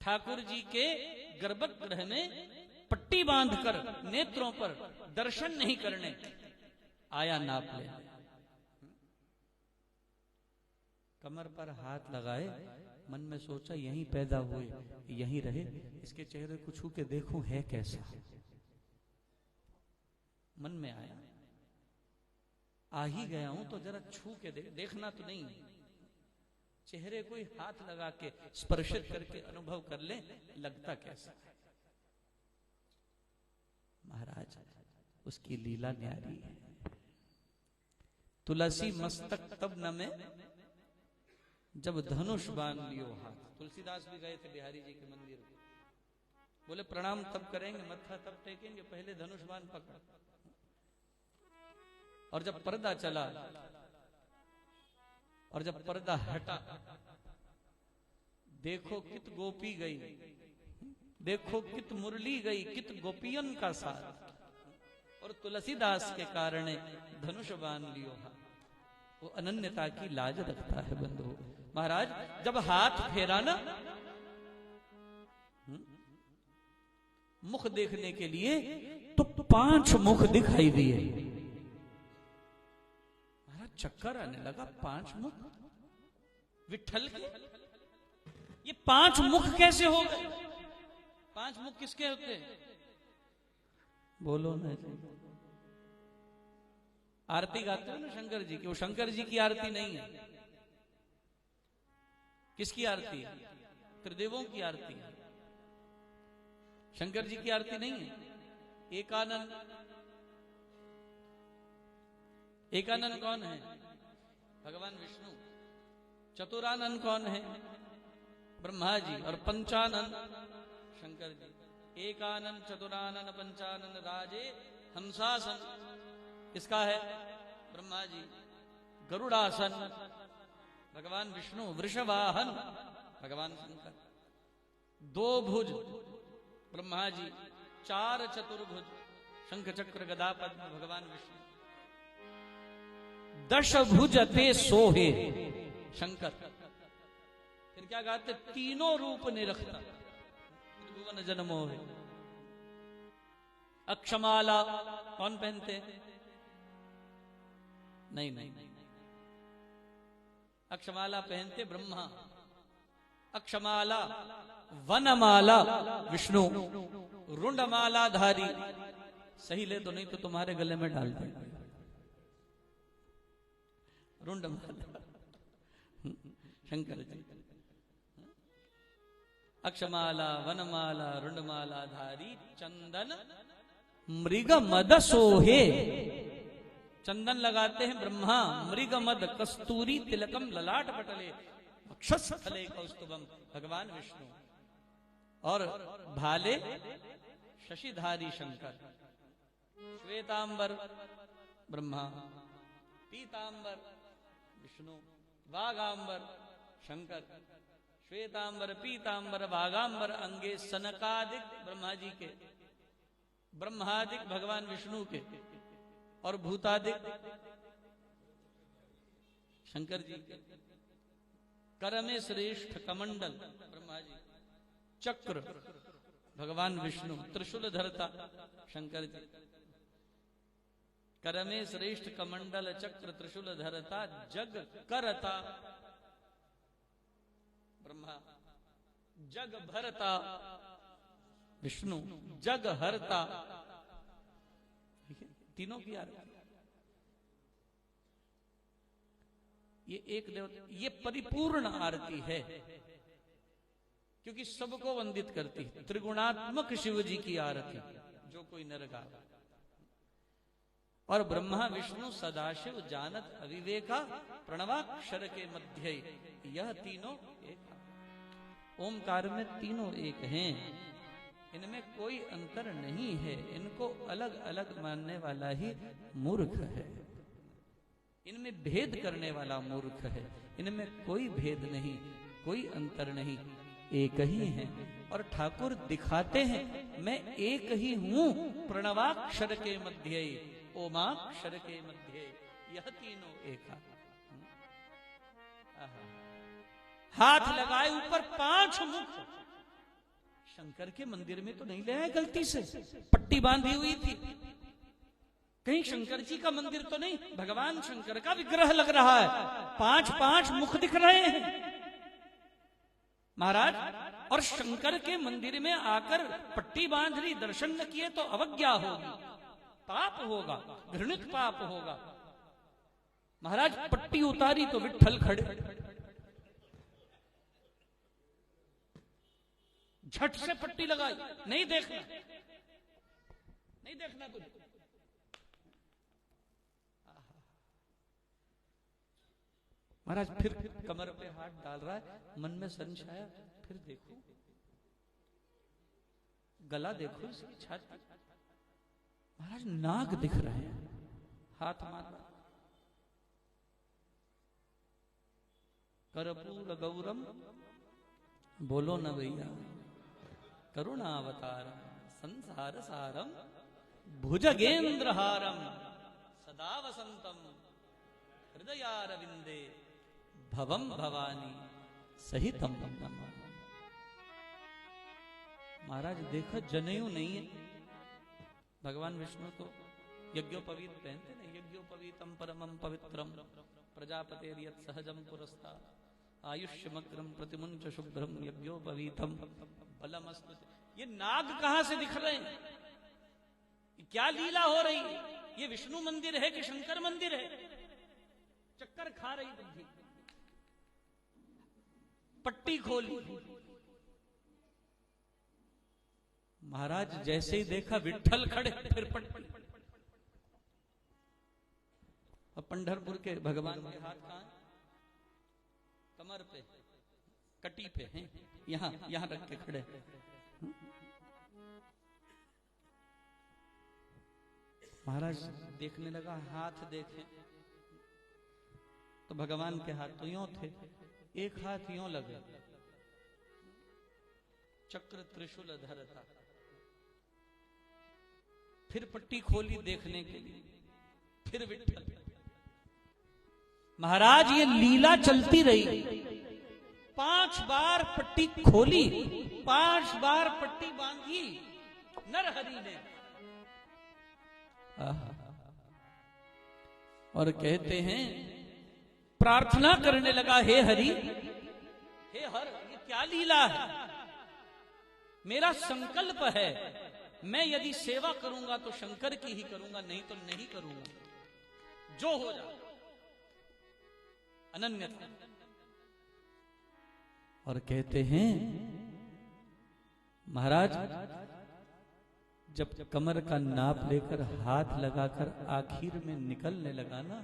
ठाकुर जी के गर्भगृह में पट्टी बांधकर नेत्रों पर दर्शन नहीं करने आया, नाप ले। कमर पर हाथ लगाए, मन में सोचा यहीं पैदा हुए, यहीं रहे, इसके चेहरे को छू के देखूं है कैसा। मन में आया, आ ही गया हूं तो जरा छू के देखना तो नहीं, चेहरे को ही हाथ लगा के स्पर्शित करके अनुभव कर ले लगता कैसा है। महाराज उसकी लीला न्यारी है। तुलसी मस्तक तब न में जब धनुष बांध लियो हाथ। तुलसीदास भी गए थे बिहारी जी के मंदिर, बोले प्रणाम तब करेंगे, मत्था तब टेकेंगे, पहले धनुष बांध पकड़। और जब पर्दा चला और जब पर्दा हटा, देखो कित गोपी गई, देखो कित मुरली गई, कित गोपियन का साथ। और तुलसीदास के कारण धनुष बांध लियो हाथ। वो अनन्यता की लाज रखता है बंधु। महाराज जब हाथ फेरा ना मुख देखने के लिए, तो 5 मुख दिखाई दिए। महाराज चक्कर आने लगा, 5 मुख विठ्ठल के, ये 5 मुख कैसे हो गए? 5 मुख किसके होते हैं? बोलो ना। आरती गाते हो ना शंकर जी की, वो शंकर जी की आरती नहीं है। किसकी आरती है? त्रिदेवों की आरती है, शंकर जी की आरती नहीं है। एकानंद, एकानंद कौन है? भगवान विष्णु। चतुरानंद कौन है? ब्रह्मा जी। और पंचानंद शंकर जी। एकानंद, चतुरानंद, पंचानंद, राजे हंसासन किसका है? ब्रह्मा जी। गरुड़ासन भगवान विष्णु। वृषवाहन भगवान शंकर। 2 भुज ब्रह्मा जी। 4 चतुर्भुज शंख चक्र गदा पद्म भगवान विष्णु। 10 भुज ते सोहे शंकर। फिर क्या गाते? तीनों रूप निरखता त्रिभुवन जन्मो है। अक्षमाला कौन पहनते? नहीं नहीं, अक्षमाला पहनते ब्रह्मा। अक्षमाला वनमाला विष्णु। रुंडमाला धारी, सही ले तो, नहीं तो तुम्हारे गले में डाल दे। रुंडमाला शंकर जी। अक्षमाला वनमाला रुंडमाला धारी, चंदन मृग मद सोहे। चंदन लगाते हैं ब्रह्मा। मृग मद कस्तूरी तिलकम ललाट पटले वक्षस्थले कौस्तुभम भगवान विष्णु। और भाले शशिधारी शंकर। श्वेतांबर ब्रह्मा। पीतांबर विष्णु। वागांबर शंकर। श्वेतांबर, पीतांबर, वागांबर अंगे सनकादिक ब्रह्मा जी के, ब्रह्मादिक भगवान विष्णु के, और भूतादिक शंकर जी के। कर में श्रेष्ठ कमंडल ब्रह्मा जी। चक्र भगवान विष्णु। त्रिशूल धरता शंकर जी। कर में श्रेष्ठ कमंडल चक्र त्रिशूल धरता, जग करता ब्रह्मा। जग भरता विष्णु। जग हरता, तीनों की आरती। ये एक देवता, ये परिपूर्ण आरती है, क्योंकि सबको वंदित करती है। त्रिगुणात्मक शिव जी की आरती जो कोई नर गाए। और ब्रह्मा विष्णु सदाशिव जानत अविवेका, प्रणवाक्षर के मध्य यह तीनों एक। ओमकार में तीनों एक हैं, इनमें कोई अंतर नहीं है। इनको अलग अलग मानने वाला ही मूर्ख है। इनमें भेद करने वाला मूर्ख है। इनमें कोई भेद नहीं, कोई अंतर नहीं, एक ही है। और ठाकुर दिखाते हैं मैं एक ही हूं, प्रणवाक्षर के मध्य ओमाक्षर के मध्य यह तीनों एक। हाथ लगाए ऊपर 5 मुख। शंकर के मंदिर में तो नहीं ले आए गलती से, पट्टी बांधी हुई थी। कहीं शंकर जी का मंदिर तो नहीं, भगवान शंकर का विग्रह लग रहा है। 5 मुख दिख रहे हैं महाराज। और शंकर के मंदिर में आकर पट्टी बांध ली, दर्शन न किए तो अवज्ञा होगी, पाप होगा, घृणित पाप होगा। महाराज पट्टी उतारी तो विठ्ठल खड़े, झट से पट्टी लगाई। नहीं देखना, नहीं देखना कुछ। महाराज फिर कमर पे हाथ डाल रहा है, मन में संशय आया, फिर देखो गला, देखो इसकी छाती। महाराज नाक दिख रहे हैं, हाथ मार रहा। कर्पूर गौरम, बोलो न भैया, करुणावतारम संसार सारम भुजगेंद्रहारम सदा वसंतम हृदयारविंदे भवम भवानी सहितम नमामि। महाराज देखो जनेऊ नहीं है, भगवान विष्णु तो यज्ञोपवीत पहनते ना, यज्ञोपवीतम परमम पवित्रम प्रजापतेर्यत् सहजम पुरस्तात् आयुष्यमग्रम प्रतिमुंच शुभ्रम यज्ञोपवीतम बलमस्तु। ये नाग कहां से दिख रहे हैं? क्या लीला हो रही है? ये विष्णु मंदिर है कि शंकर मंदिर है? चक्कर खा रही बुद्धि। पट्टी खोली, महाराज जैसे ही देखा विट्ठल खड़े, फिर पट्टी। अब पंढरपुर के भगवान के हाथ कहां है? कमर पे, कटी पे हैं, यहां यहां रख के खड़े। महाराज देखने लगा, हाथ देखे तो भगवान के हाथ तो यूं थे, एक हाथ यूं लगे, चक्र त्रिशूल धर था। फिर पट्टी खोली देखने के लिए, फिर विट्ठल। महाराज ये लीला चलती रही। 5 बार पट्टी खोली, 5 बार पट्टी बांधी नरहरि ने। और कहते हैं प्रार्थना करने लगा, हे हरि, हे हर, ये क्या लीला है? मेरा संकल्प है, मैं यदि सेवा करूंगा तो शंकर की ही करूंगा, नहीं तो नहीं करूंगा, जो हो जाए। अनन्यता। और कहते हैं महाराज जब कमर का नाप लेकर हाथ लगाकर आखिर में निकलने लगा ना,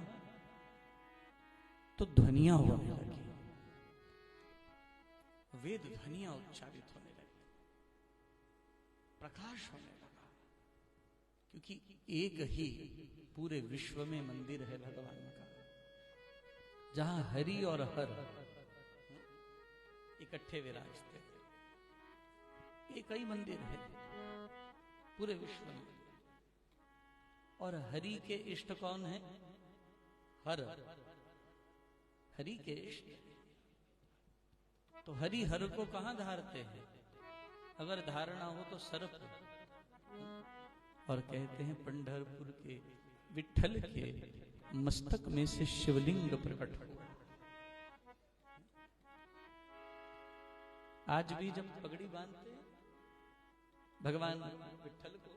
तो ध्वनियां होने लगी, वेद ध्वनियां उच्चारित होने लगी, प्रकाश होने लगा। क्योंकि एक ही पूरे विश्व में मंदिर है भगवान का, जहां हरि और हर इकट्ठे विराजते। एक ही मंदिर है पूरे विश्व में। और हरि के इष्ट कौन है? हर। हरि के इष्ट। तो हरि हर को कहां धारते हैं? अगर धारणा हो तो सर्प। और कहते हैं पंढरपुर के विट्ठल के मस्तक में से शिवलिंग प्रकट हुआ। आज भी जब पगड़ी बांधते हैं भगवान विट्ठल को,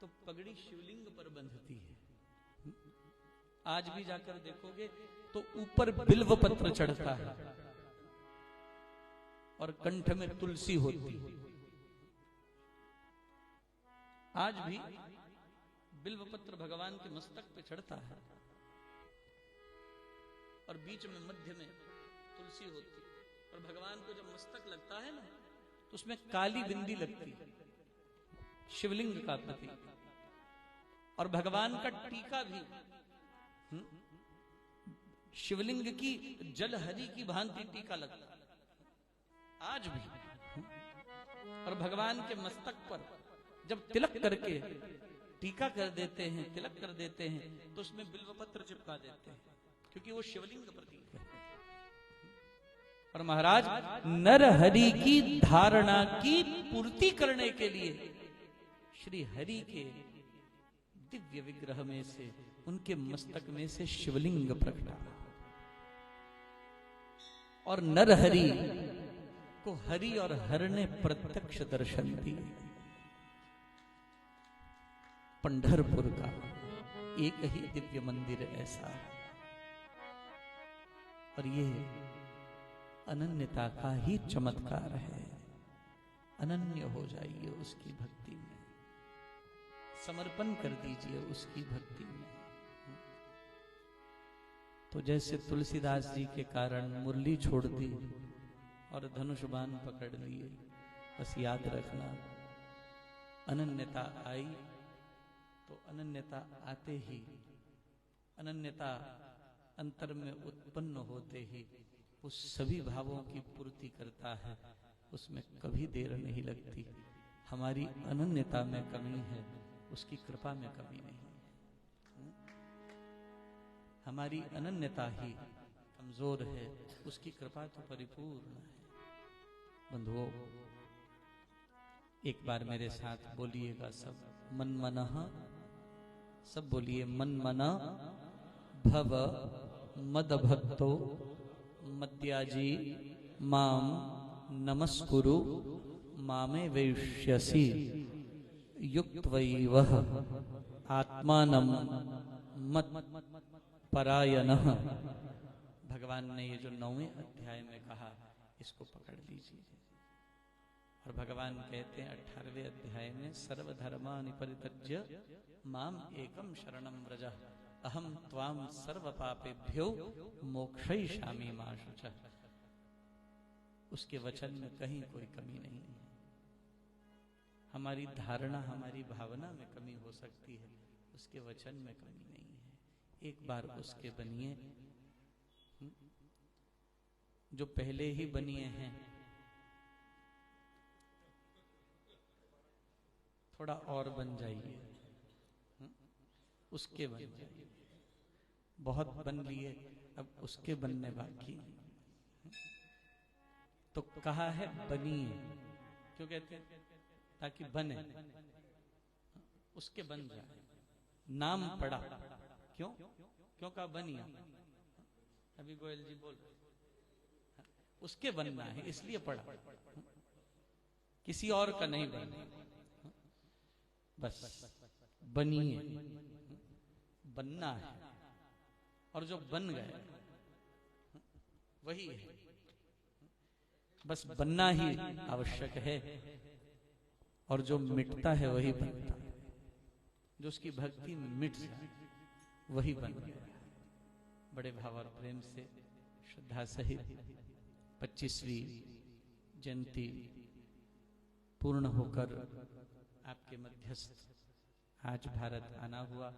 तो पगड़ी शिवलिंग पर बंधती है। आज भी जाकर देखोगे तो ऊपर बिल्व पत्र चढ़ता है और कंठ में तुलसी होती है। आज भी बिल्व पत्र भगवान के मस्तक पे चढ़ता है और बीच में मध्य में तुलसी होती है। और भगवान को जब मस्तक लगता है ना, तो उसमें काली बिंदी लगती है, शिवलिंग का प्रतीक। और भगवान का टीका भी शिवलिंग की जलहरी की भांति टीका लगता है आज भी। और भगवान के मस्तक पर जब तिलक करके टीका कर देते हैं, तिलक कर देते हैं, तो उसमें बिल्वपत्र चिपका देते हैं, क्योंकि वो शिवलिंग प्रतीक है। और महाराज नरहरि की धारणा की पूर्ति करने के लिए श्री हरि के दिव्य विग्रह में से, उनके मस्तक में से शिवलिंग प्रकटा। और नरहरि को हरि और हर ने प्रत्यक्ष दर्शन दिए। पंढरपुर का एक ही दिव्य मंदिर ऐसा है। और ये अनन्यता का ही चमत्कार है। अनन्य हो जाइए उसकी भक्ति में, समर्पण कर दीजिए उसकी भक्ति में। तो जैसे तुलसीदास जी के कारण मुरली छोड़ दी और धनुष बाण पकड़ लिए, बस याद रखना अनन्यता आई तो अनन्यता आते ही, अनन्यता अंतर में उत्पन्न होते ही उस सभी भावों की पूर्ति करता है, उसमें कभी देर नहीं लगती। हमारी अनन्यता में कमी है, उसकी कृपा में कमी नहीं है। हमारी अनन्यता ही कमजोर है, उसकी कृपा तो परिपूर्ण है। बंधुओं, एक बार मेरे साथ बोलिएगा सब, मन मनः, सब बोलिए, मन मन भव मद भक्तो मद्याजी माम नमस्कुरु मामे वैष्यसि युक्त्वैवह आत्मानं मत परायणः। भगवान ने ये जो 9वें अध्याय में कहा, इसको पकड़ लीजिए। और भगवान कहते हैं 18वें अध्याय में, सर्वधर्मानि परित्यज्य माम एकम शरणं व्रज अहम त्वाम सर्व पापेभ्यो मोक्षयिष्यामि मा शुचः। उसके वचन में कहीं कोई कमी नहीं है। हमारी धारणा, हमारी भावना में कमी हो सकती है, उसके वचन में कमी नहीं है। एक बार उसके बनिए, जो पहले ही बनिए हैं, थोड़ा और बन जाइए, उसके बन जाइए। बहुत बन लिए, अब उसके बनने बाकी। तो कहा है बनिए, क्यों कहते हैं? ताकि बने, उसके बन जाए। नाम पड़ा, क्यों क्यों कहा बनिया? अभी गोयल जी बोल रहे, उसके बनना है इसलिए पड़ा, किसी और का नहीं बनना। बस बनिए, बनना है। और जो बन गए वही है, बस बनना ही आवश्यक है। और जो मिटता है वही बनता है, जो उसकी भक्ति मिट जाए वही बन गया। बड़े भाव और प्रेम से श्रद्धा सहित 25वीं जयंती पूर्ण होकर आपके मध्यस्थ आज भारत आना हुआ।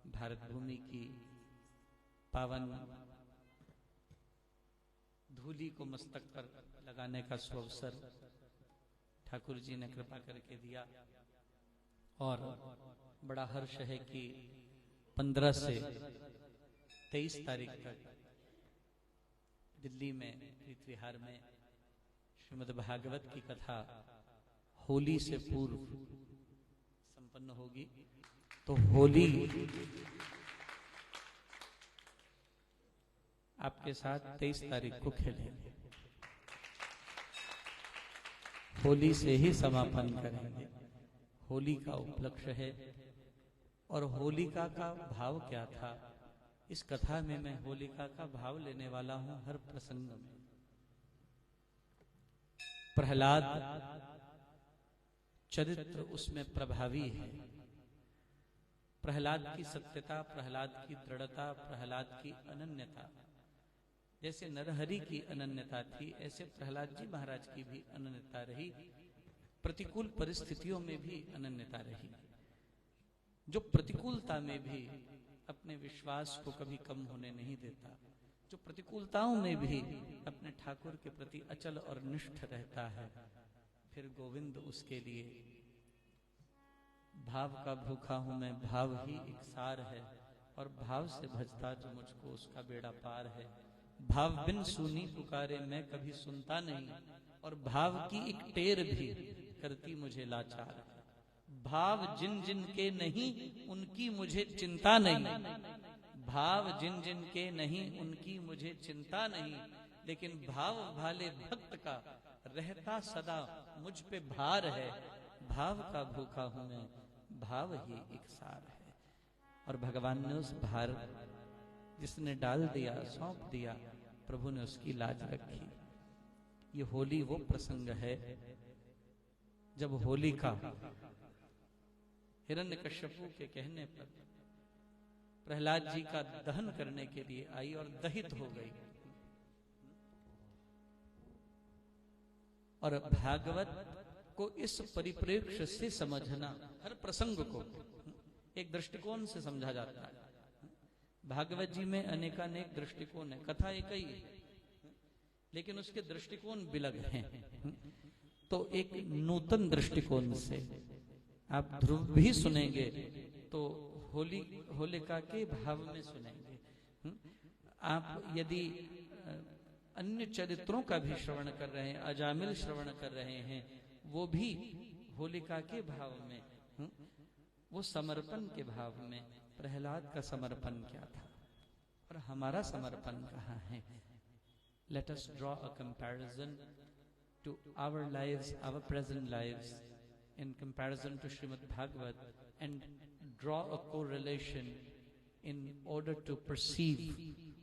भारत भूमि की पावन धूली को मस्तक पर लगाने का सुअवसर ठाकुर जी ने कृपा करके दिया। और बड़ा हर्ष है कि 15 से 23 तारीख तक दिल्ली में प्रीत विहार में श्रीमद् भागवत की कथा होली से पूर्व संपन्न होगी। तो होली आपके साथ 23 तारीख को खेलेंगे, होली से ही समापन करेंगे। होली का उपलक्ष्य है। और होलिका का भाव क्या था, इस कथा में मैं होलिका का भाव लेने वाला हूं हर प्रसंग में। प्रहलाद चरित्र उसमें प्रभावी है। प्रहलाद की सत्यता, प्रहलाद की दृढ़ता, प्रहलाद की अनन्यता, जैसे नरहरि की अनन्यता थी, ऐसे प्रहलाद जी महाराज की भी अनन्यता रही। प्रतिकूल परिस्थितियों में भी अनन्यता रही। जो प्रतिकूलता में भी अपने विश्वास को कभी कम होने नहीं देता, जो प्रतिकूलताओं में भी अपने ठाकुर के प्रति अचल और निष्ठ रहता है, फिर गोविंद उसके लिए भाव का भूखा हूं मैं, भाव ही एक सार है, और भाव से भजता जो मुझको उसका बेड़ा पार है। भाव बिन सुनी पुकारे मैं कभी सुनता नहीं, और भाव की एक टेर भी करती मुझे लाचार। भाव जिन जिन के नहीं उनकी मुझे चिंता नहीं, भाव जिन जिन के नहीं उनकी मुझे चिंता नहीं, लेकिन भाव भाले भक्त का रहता सदा मुझ पे भार है। भाव का भूखा हूं मैं, भाव ही एक सार है। और भगवान ने उस भार जिसने डाल दिया, सौंप दिया, प्रभु ने उसकी लाज रखी। ये होली वो प्रसंग है जब होलिका हिरण्यकश्यपु के कहने पर प्रहलाद जी का दहन करने के लिए आई और दहित हो गई। और भागवत को इस परिप्रेक्ष्य से समझना, हर प्रसंग को एक दृष्टिकोण से समझा जाता है। भागवत जी में अनेकानेक दृष्टिकोण है, कथा एक ही है, लेकिन उसके दृष्टिकोण बिलग हैं। तो एक नूतन दृष्टिकोण से आप ध्रुव भी सुनेंगे तो होलिका के भाव में सुनेंगे। आप यदि अन्य चरित्रों का भी श्रवण कर रहे हैं, अजामिल श्रवण कर रहे हैं, वो भी होलिका के भाव में, वो समर्पण के भाव में। प्रहलाद का समर्पण क्या था और हमारा समर्पण कहाँ है? Let us draw a comparison to our lives, our present lives, in comparison to Srimad Bhagavat, and draw a correlation in order to perceive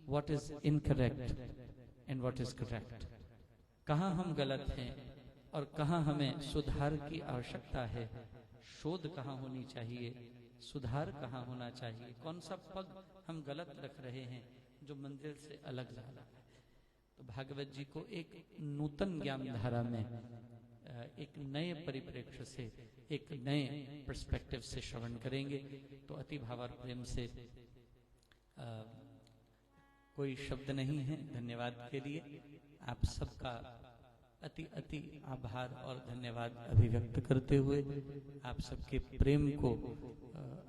what is incorrect and what is correct. कहाँ हम गलत हैं और कहाँ हमें सुधार की आवश्यकता है, शोध कहाँ होनी चाहिए, सुधार कहाँ होना चाहिए, कौन सा पग हम गलत रख रहे हैं जो मंदिर से अलग जा रहा है। तो भागवत जी को एक नूतन ज्ञान धारा में, एक नए परिप्रेक्ष्य से, एक नए पर्सपेक्टिव से श्रवण करेंगे। तो अति भावार्थ प्रेम से कोई शब्द नहीं है धन्यवाद के लिए। आप सबका अति अति आभार और धन्यवाद अभिव्यक्त करते हुए, आप सबके प्रेम को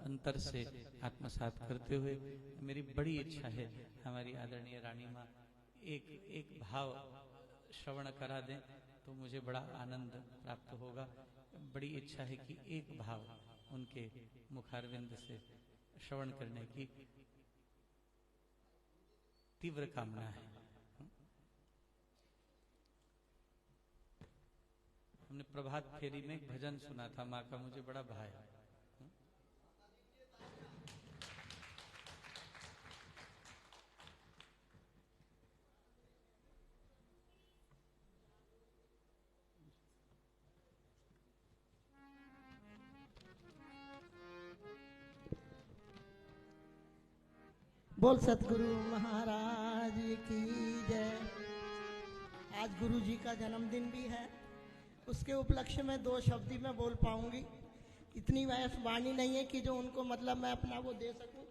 अंतर से आत्मसात करते हुए, मेरी बड़ी इच्छा है हमारी आदरणीय रानी माँ एक भाव श्रवण करा दें तो मुझे बड़ा आनंद प्राप्त होगा। बड़ी इच्छा है कि एक भाव उनके मुखारविंद से श्रवण करने की तीव्र कामना है। हमने प्रभात फेरी में एक भजन सुना था, माँ का मुझे बड़ा भाया। बोल सतगुरु महाराज की जय। आज गुरु जी का जन्मदिन भी है, उसके उपलक्ष्य में 2 शब्द ही मैं बोल पाऊंगी। इतनी वैस वाणी नहीं है कि जो उनको मतलब मैं अपना वो दे सकूं।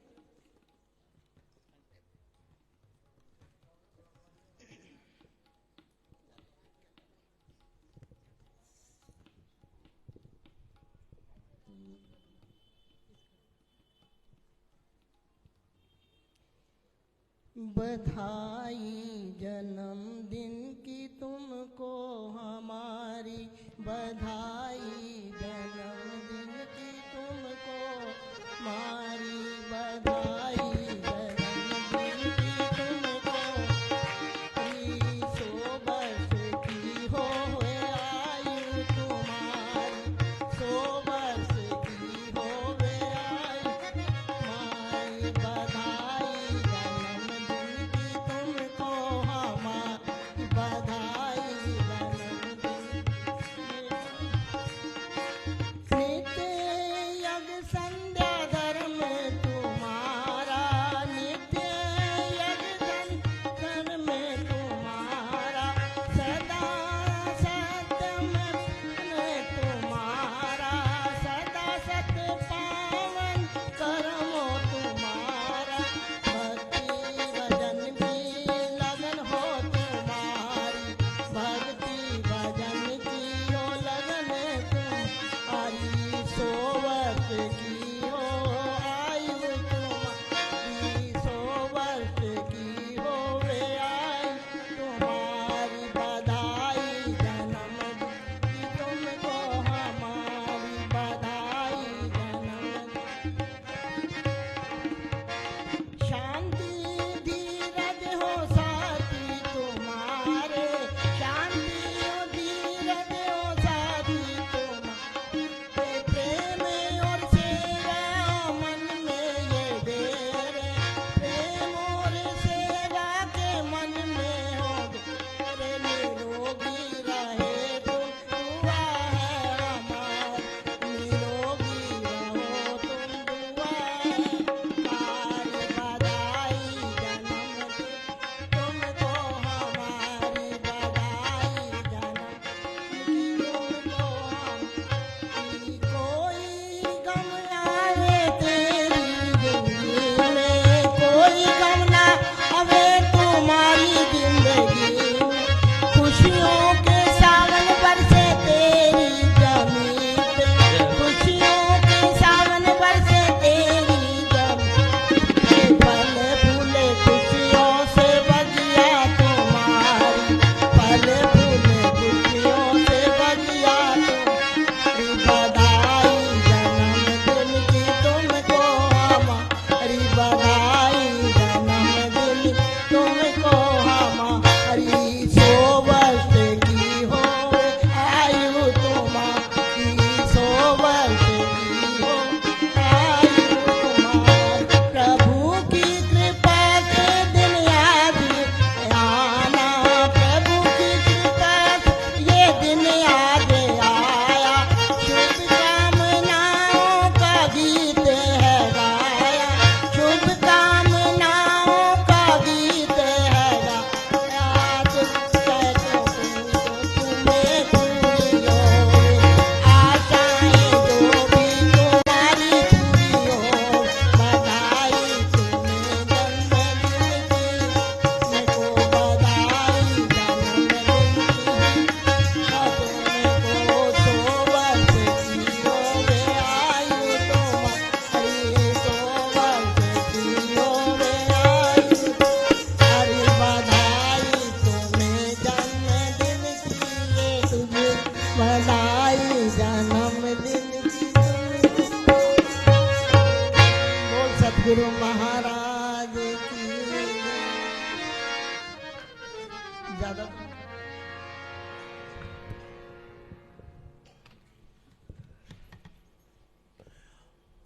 बधाई जन्मदिन की तुमको हमारी, बधाई जन्मदिन की तुमको हमारी, बधाई जन्मदिन की तुमको, 100 वर्ष की हो आयु तुम्हारी, 100 वर्ष की हो आयु तुम्हारी, बधाई जन्मदिन की तुमको हमारी,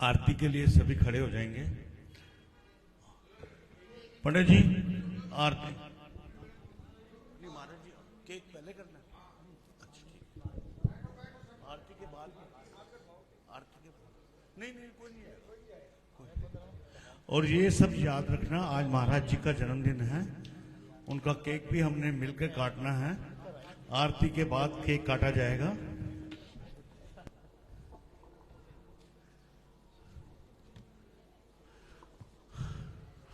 आरती के लिए सभी खड़े हो जाएंगे। पंडित जी आरती नहीं, महाराज जी केक पहले करना है। अच्छा ठीक, आरती के बाद, आरती के बाद नहीं कोई नहीं है। और ये सब याद रखना, आज महाराज जी का जन्मदिन है, उनका केक भी हमने मिलकर काटना है। आरती के बाद केक काटा जाएगा।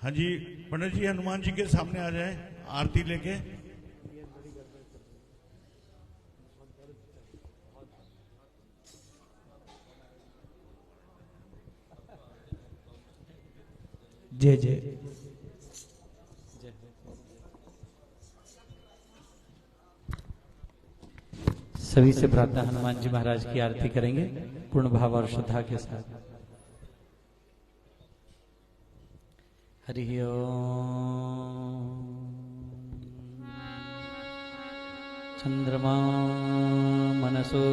हाँ जी, पंडित जी हनुमान जी के सामने आ जाए आरती लेके। जय जय सभी से प्रार्थना, हनुमान जी महाराज की आरती करेंगे पूर्ण भाव और श्रद्धा के साथ। हरि ओम। चंद्रमा मनसो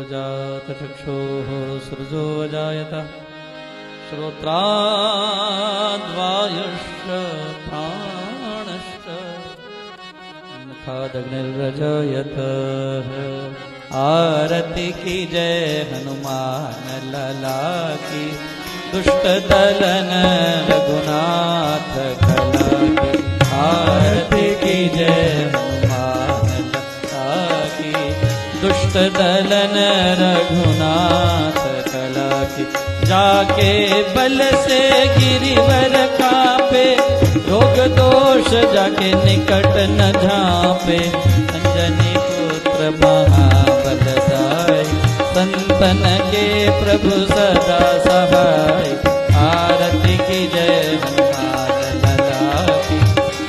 जात चक्षुः सूर्यो जायत श्रोत्राद्वायुश्च प्राणश्च मुखादग्निर्रजयत। आरती की जय हनुमान लला की, दुष्ट दलन रघुनाथ कला की। आरती की जय हनुमान लला की, दुष्ट दलन रघुनाथ कला की। जाके बल से गिरिवर कापे, रोग दोष जाके निकट न झापे। अंजनी पुत्र महाबलदाय, संतन के प्रभु सदा सहाय। आरती की जय हनुमान लला की,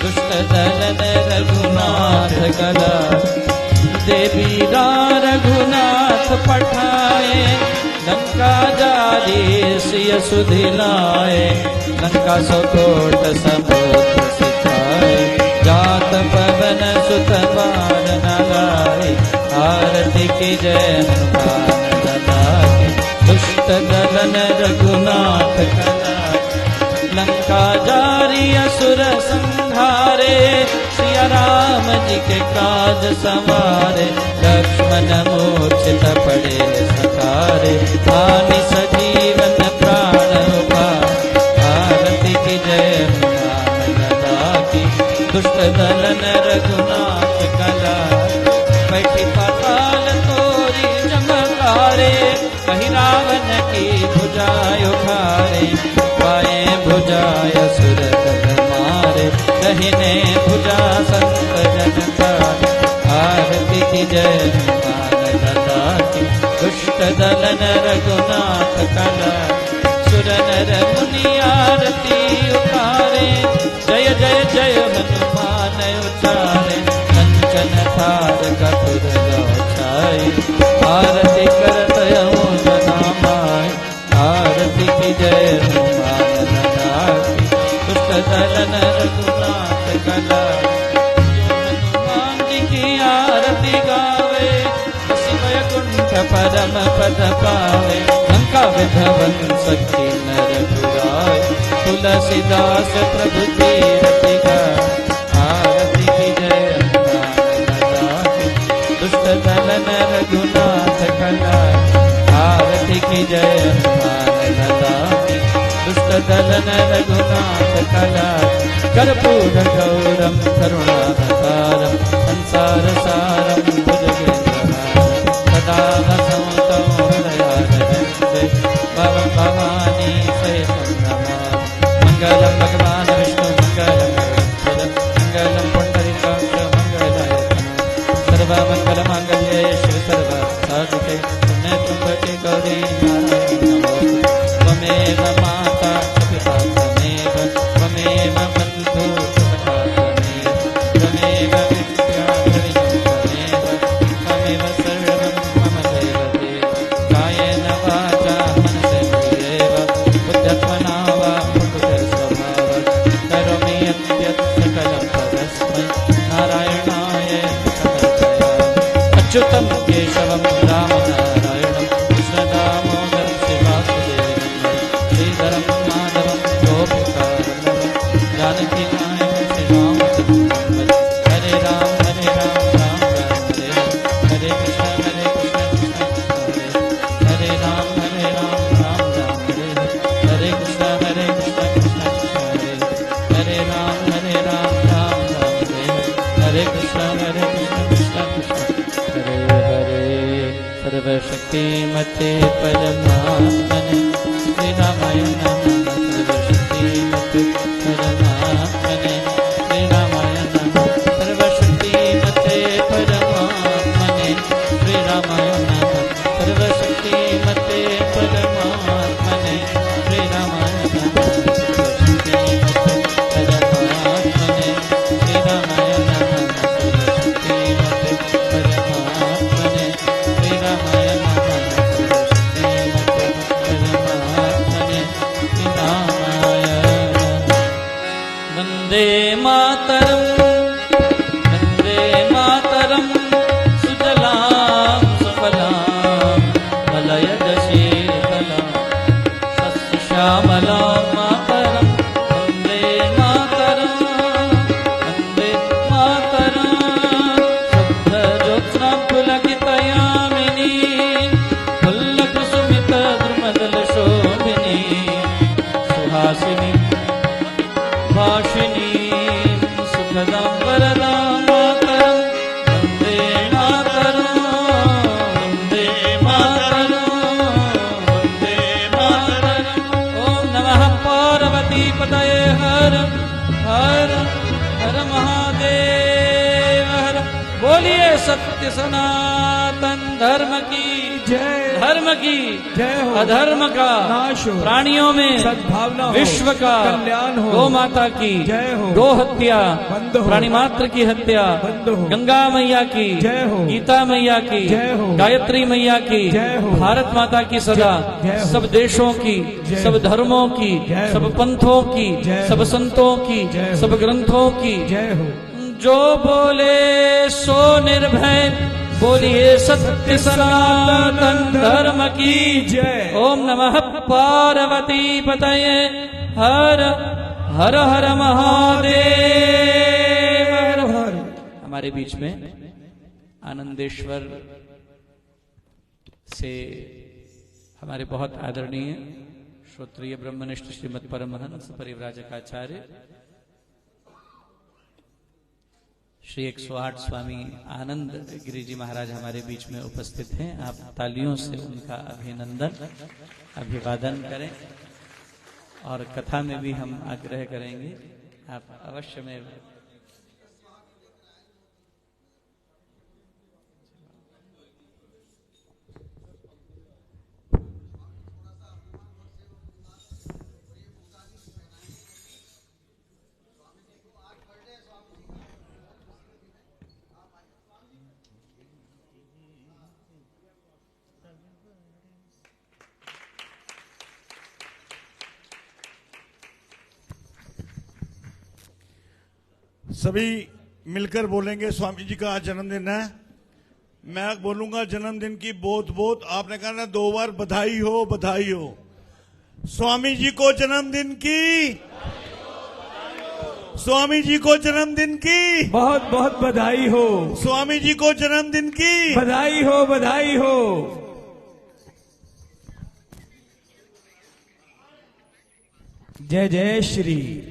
दुष्ट दलन रघुनाथ कला। देवी रघुनाथ पठाए, लंका जारी सिय सुधिलाए। लंका सकोट समुद्र सिखाए, जात पवन सुत बाण न लाए। आरती की जय हनुमान लला की, दुष्ट दलन रघुनाथ कला। लंका जारी असुर संहारे, सिया राम जी के काज संवारे। लक्ष्मण मूर्छित पड़े सकारे, हानि सजीवन प्राण उपाय। आरती की जय हनुमान लला की, दुष्ट दलन रघुनाथ कला। बैठी पाताल तोरी चमकारे, कही रावण की भुजाय उखारे। बाएं भुजाय असुर दल मारे, दाहिने भुजा संत जन तारे। आरती की जय हनुमान लला की, दुष्ट दलन रघुनाथ कला। सुर नर मुनि आरती उतारे, जय जय जय हनुमान उचारे। कंचन थार कपूर छाए, आरती करत यमुना माय। आरती की जय हनुमान लला की, दुष्ट दलन रघुनाथ कला। हनुमान जी की आरती गावे, वैकुंठ परम पद पावे। लंका विधवन सखी नर दुराय, तुलसीदास प्रभु तीरथ गाय। आरती की जय हनुमान लला की, दुष्ट दलन रघुनाथ कला। आरती की जय हनुमान लला की, दुष्ट दलन रघुनाथ कला। कर्पूर गौरम करुणावतारम, संसार सारम भुजगेन्द्रहारम। सदा वसंतं हृदयारविन्दे, भवं भवानी सहितं नमामि। मङ्गलं भगवान् विष्णु मङ्गलं गरुडध्वज, मङ्गलं पुण्डरीकाक्ष मङ्गलायतनं। सर्वमङ्गलमाङ्गल्ये शिवे सर्वसाधिके, पुण्यत्र्यम्बके गौरी नारायणि नमोस्तुते। त्वमेव माता पिता त्वमेव, त्वमेव बन्धुः सखा त्वमेव, त्वमेव विद्या द्रविणं त्वमेव, त्वमेव सर्वं मम देवते। कायेन वाचा मनसेन्द्रियेव, बुद्ध्यात्मना वा प्रकृतिस्वभावात्। करोमि यद्यत् सकलं परस्मै, नारायणायेति समर्पयामि। अच्युतं केशवं रामनारायणं, कृष्णदामोदरं शिवासुदेवं। सर्वशक्तिमते परमात्मने श्री रामाय नमः। सर्वशक्तिमते परमात्मने श्री रामाय नमः। सर्वशक्तिमते परमात्मने श्री रामाय नमः। सर्वशक्तिमते परमात्मने श्री रामाय नमः। सर्वशक्तिमते परमात्मने श्री रामाय नमः। सर्वशक्तिमते परमात्मने श्री रामाय नमः। सर्वशक्तिमते परमात्मने श्री रामाय नमः। वन्दे मातरम् वन्दे मातरम् सुजलां सुफलां मलयजशीतलां सस्यश्यामलां मातरं वन्दे मातरं वन्दे मातरं। शुद्धज्योत्स्नां पुलकितयामिनी फुल्लकुसुमितद्रुमदलशोभिनी सुहासिनी भाषिणी सुखदां वरदां मातरं वन्दे मातरं वन्दे मातरं वन्दे मातरम्। ॐ नमः पार्वतीपतये हर हर हर महादेव हर। बोलिए सत्य सनातन धर्म की जय। धर्म की जय हो। अधर्म का नाश हो। प्राणियों में सद्भावना हो। विश्व का कल्याण हो। गौ माता की जय हो। गो हत्या बंद हो। प्राणी मात्र की हत्या बंद हो। गंगा मैया की जय हो। गीता मैया की जय हो। गायत्री मैया की जय हो। भारत माता की सदा जय हो। सब देशों की जय सब हो। धर्मों की जय हो। सब पंथों की जय हो। सब संतों की जय हो। सब ग्रंथों की जय हो। जो बोले सो निर्भय बोलिए सत्य सनातन धर्म की जय। ओम नमः पार्वती पतये हर हर हर महादेव हर हर। हमारे बीच में आनंदेश्वर से हमारे बहुत आदरणीय श्रोत्रिय ब्रह्मनिष्ठ श्रीमद परमहंस परिव्राजकाचार्य श्री 108 स्वामी आनंद गिरि जी महाराज हमारे बीच में उपस्थित हैं। आप तालियों से उनका अभिनंदन अभिवादन करें और कथा में भी हम आग्रह करेंगे आप अवश्य में सभी मिलकर बोलेंगे स्वामी जी का आज जन्मदिन है। मैं बोलूंगा जन्मदिन की बहुत बहुत, आपने कहा ना 2 बार बधाई हो बधाई हो। स्वामी जी को जन्मदिन की, स्वामी जी को जन्मदिन की बहुत बहुत बधाई हो। स्वामी जी को जन्मदिन की बधाई हो बधाई हो। जय जय श्री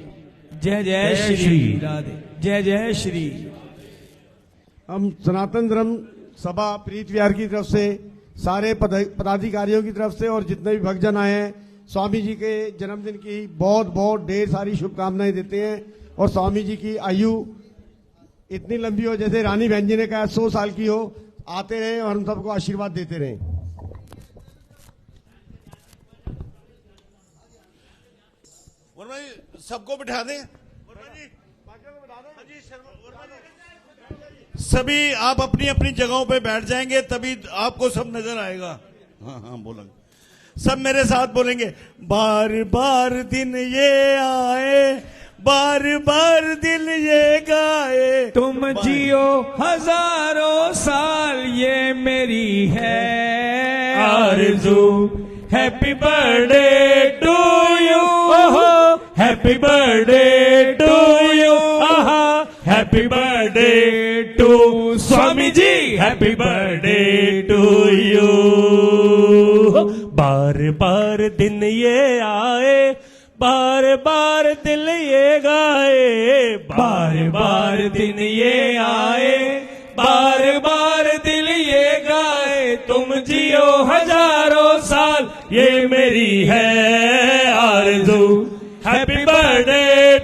जय जय श्री राधे जय जय श्री। हम सनातन धर्म सभा प्रीत विहार की तरफ से सारे पदाधिकारियों की तरफ से और जितने भी भक्तजन आए हैं स्वामी जी के जन्मदिन की बहुत बहुत ढेर सारी शुभकामनाएं देते हैं। और स्वामी जी की आयु इतनी लंबी हो जैसे रानी बहन जी ने कहा 100 साल की हो, आते रहे और हम सबको आशीर्वाद देते रहे। वर्मा जी सबको बिठा दें। सभी आप अपनी अपनी जगहों पे बैठ जाएंगे तभी आपको सब नजर आएगा। हाँ हाँ बोलेंगे सब मेरे साथ बोलेंगे। बार बार दिन ये आए बार बार दिल ये गाए तुम जियो हजारों साल ये मेरी है आरज़ू। Happy birthday to you happy birthday to you happy birthday to Swami ji happy birthday to you. बार बार दिन ये आए बार बार दिल ये गाए बार बार दिन ये आए बार बार दिल ये गाए तुम जियो हजारों साल, ये मेरी है आरज़ू। Happy birthday